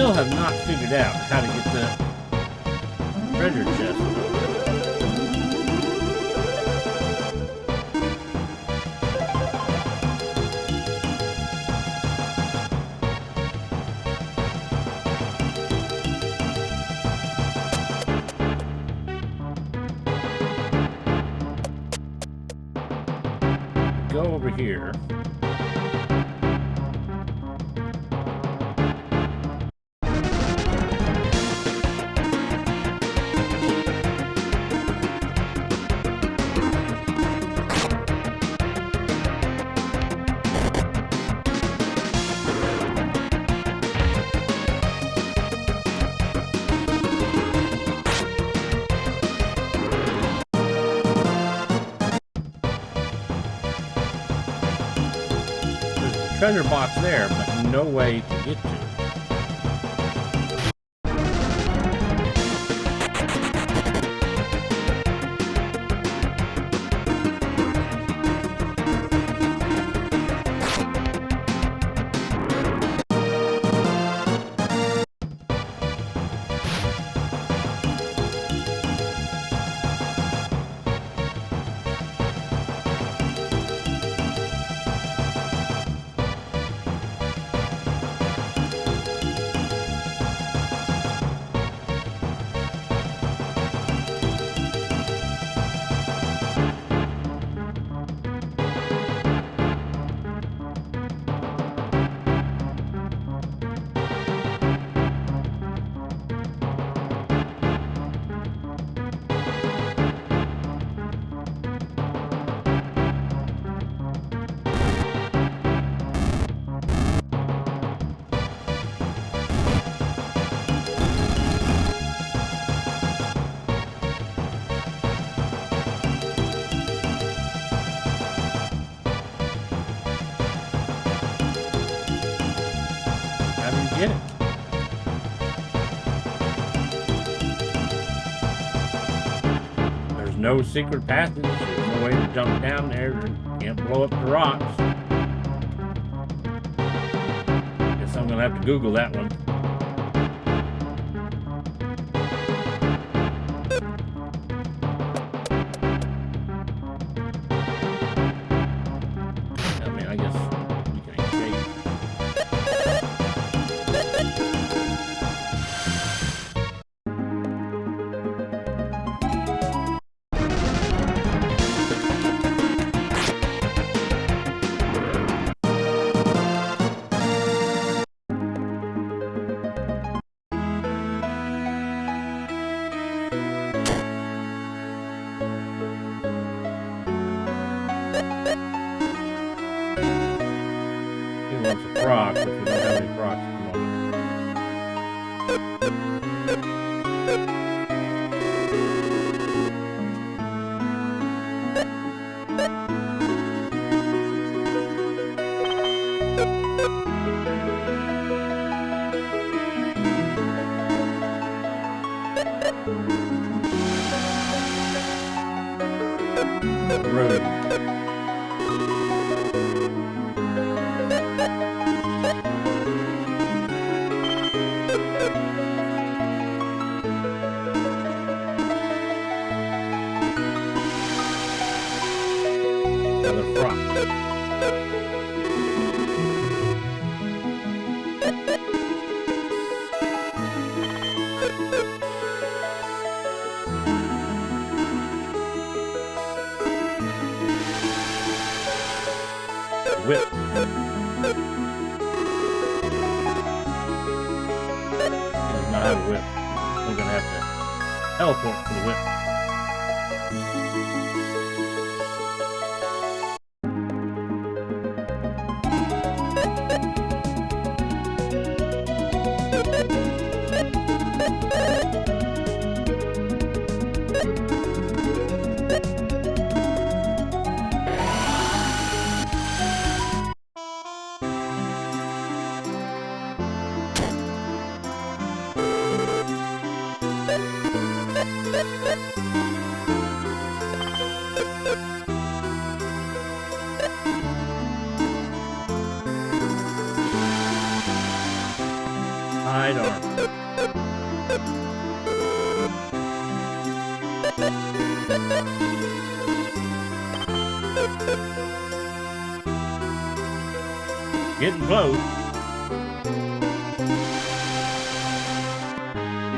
still have not figured out how to get the treasure chest. Go over here. Treasure box there, but no way to get to it. Get it. There's no secret passage. There's no way to jump down there. Can't blow up the rocks. Guess I'm gonna have to Google that one. I mean, I guess you can escape. Wants a frog, but we don't have any frogs at the moment. Rude. Another frog. Whip. He does not have a whip. We're gonna have to teleport for the whip. Side armor. Getting close.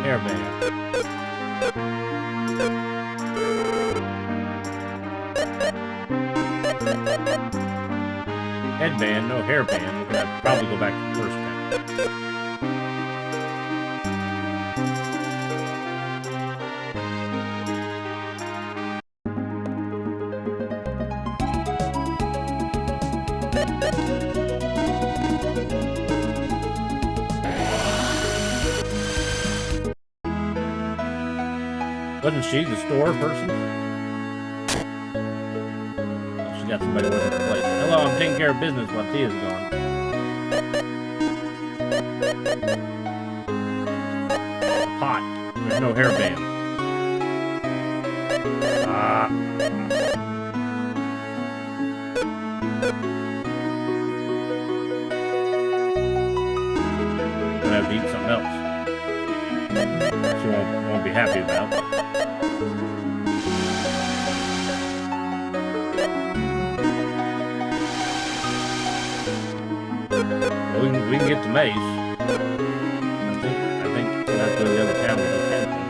Hairband. Headband, no hairband. We're gonna probably go back to the first band. Wasn't she the store person? Oh, she got somebody working her place. Hello, I'm taking care of business while Tia's gone. Pot. There's no hairband. Gonna have to eat something else. She won't be happy about. Well, we can get the mace. I think we'll have to go to the other town with the camping.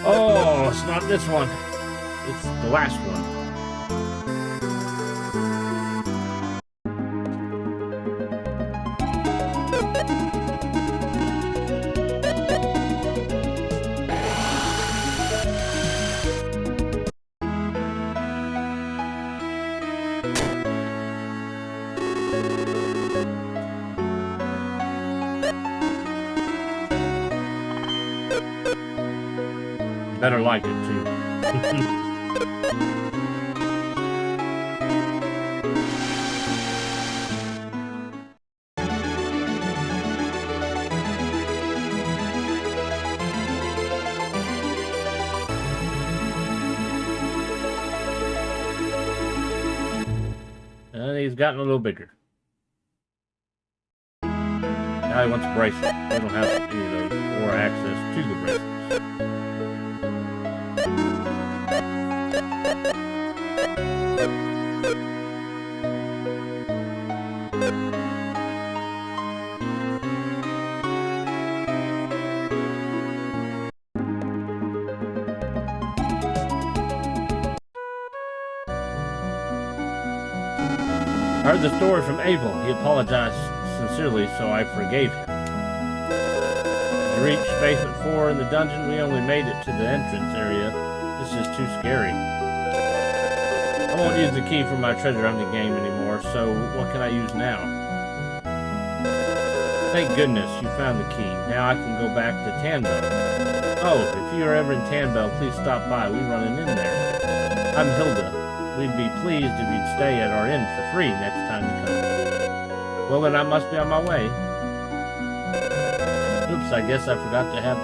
Oh, it's not this one. It's the last one. Better like it too. And he's gotten a little bigger. Now he wants a bracelet. We don't have any of those or access to the bracelets. I heard the story from Abel. He apologized sincerely, so I forgave him. To reach basement 4 in the dungeon, we only made it to the entrance area. This is too scary. I won't use the key for my treasure hunting game anymore, so what can I use now? Thank goodness you found the key. Now I can go back to Tanbell. Oh, if you are ever in Tanbell, please stop by. We're running in there. I'm Hilda. We'd be pleased if you'd stay at our inn for free next time you come. Well, then I must be on my way. Oops, I guess I forgot to have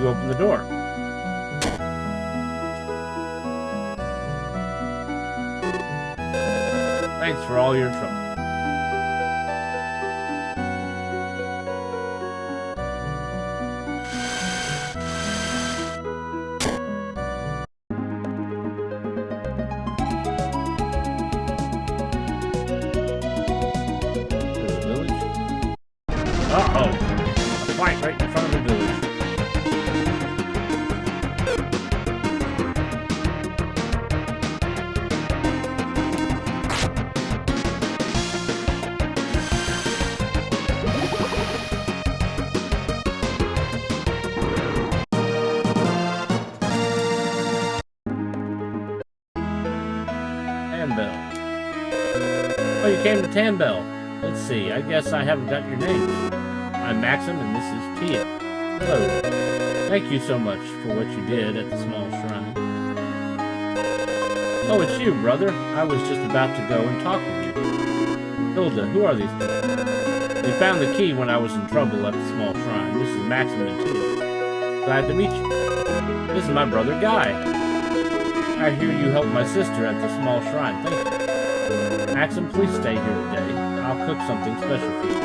you open the door. Thanks for all your trouble. Uh-oh. A fight right in front of the village. Tanbell. Oh, you came to Tanbell. Let's see, I guess I haven't got your name. I'm Maxim, and this is Tia. Hello. Thank you so much for what you did at the small shrine. Oh, it's you, brother. I was just about to go and talk with you. Hilda, who are these people? They found the key when I was in trouble at the small shrine. This is Maxim and Tia. Glad to meet you. This is my brother, Guy. I hear you helped my sister at the small shrine. Thank you. Maxim, please stay here today. I'll cook something special for you.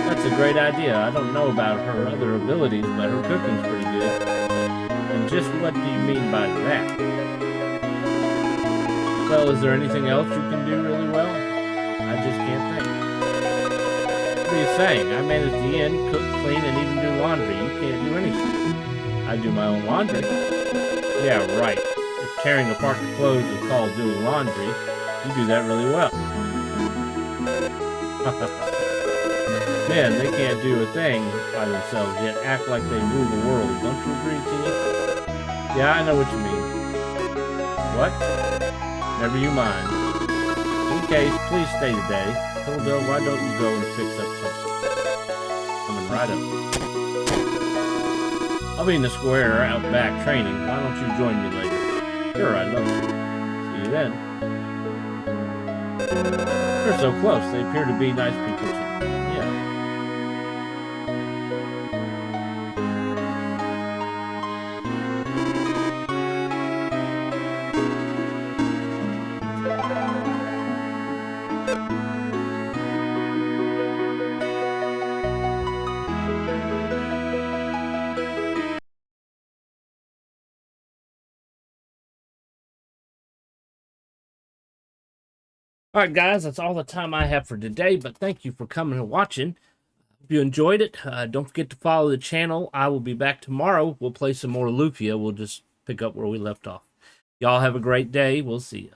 That's a great idea. I don't know about her other abilities, but her cooking's pretty good. And just what do you mean by that? Well, is there anything else you can do really well? I just can't think. What are you saying? I manage the inn, cook, clean, and even do laundry. You can't do anything. I do my own laundry. Yeah, right. If tearing apart the clothes is called doing laundry, you do that really well. Men, they can't do a thing by themselves yet act like they rule the world. Don't you agree, Tia? Yeah, I know what you mean. What? Never you mind. In case, please stay today. Hilda, why don't you go and fix up something? Coming right up. I'll be in the square out back training. Why don't you join me later? Sure, I'd love to. See you then. They're so close. They appear to be nice people too. Yeah. Alright guys, that's all the time I have for today, but thank you for coming and watching. If you enjoyed it, don't forget to follow the channel. I will be back tomorrow. We'll play some more Lufia. We'll just pick up where we left off. Y'all have a great day. We'll see you.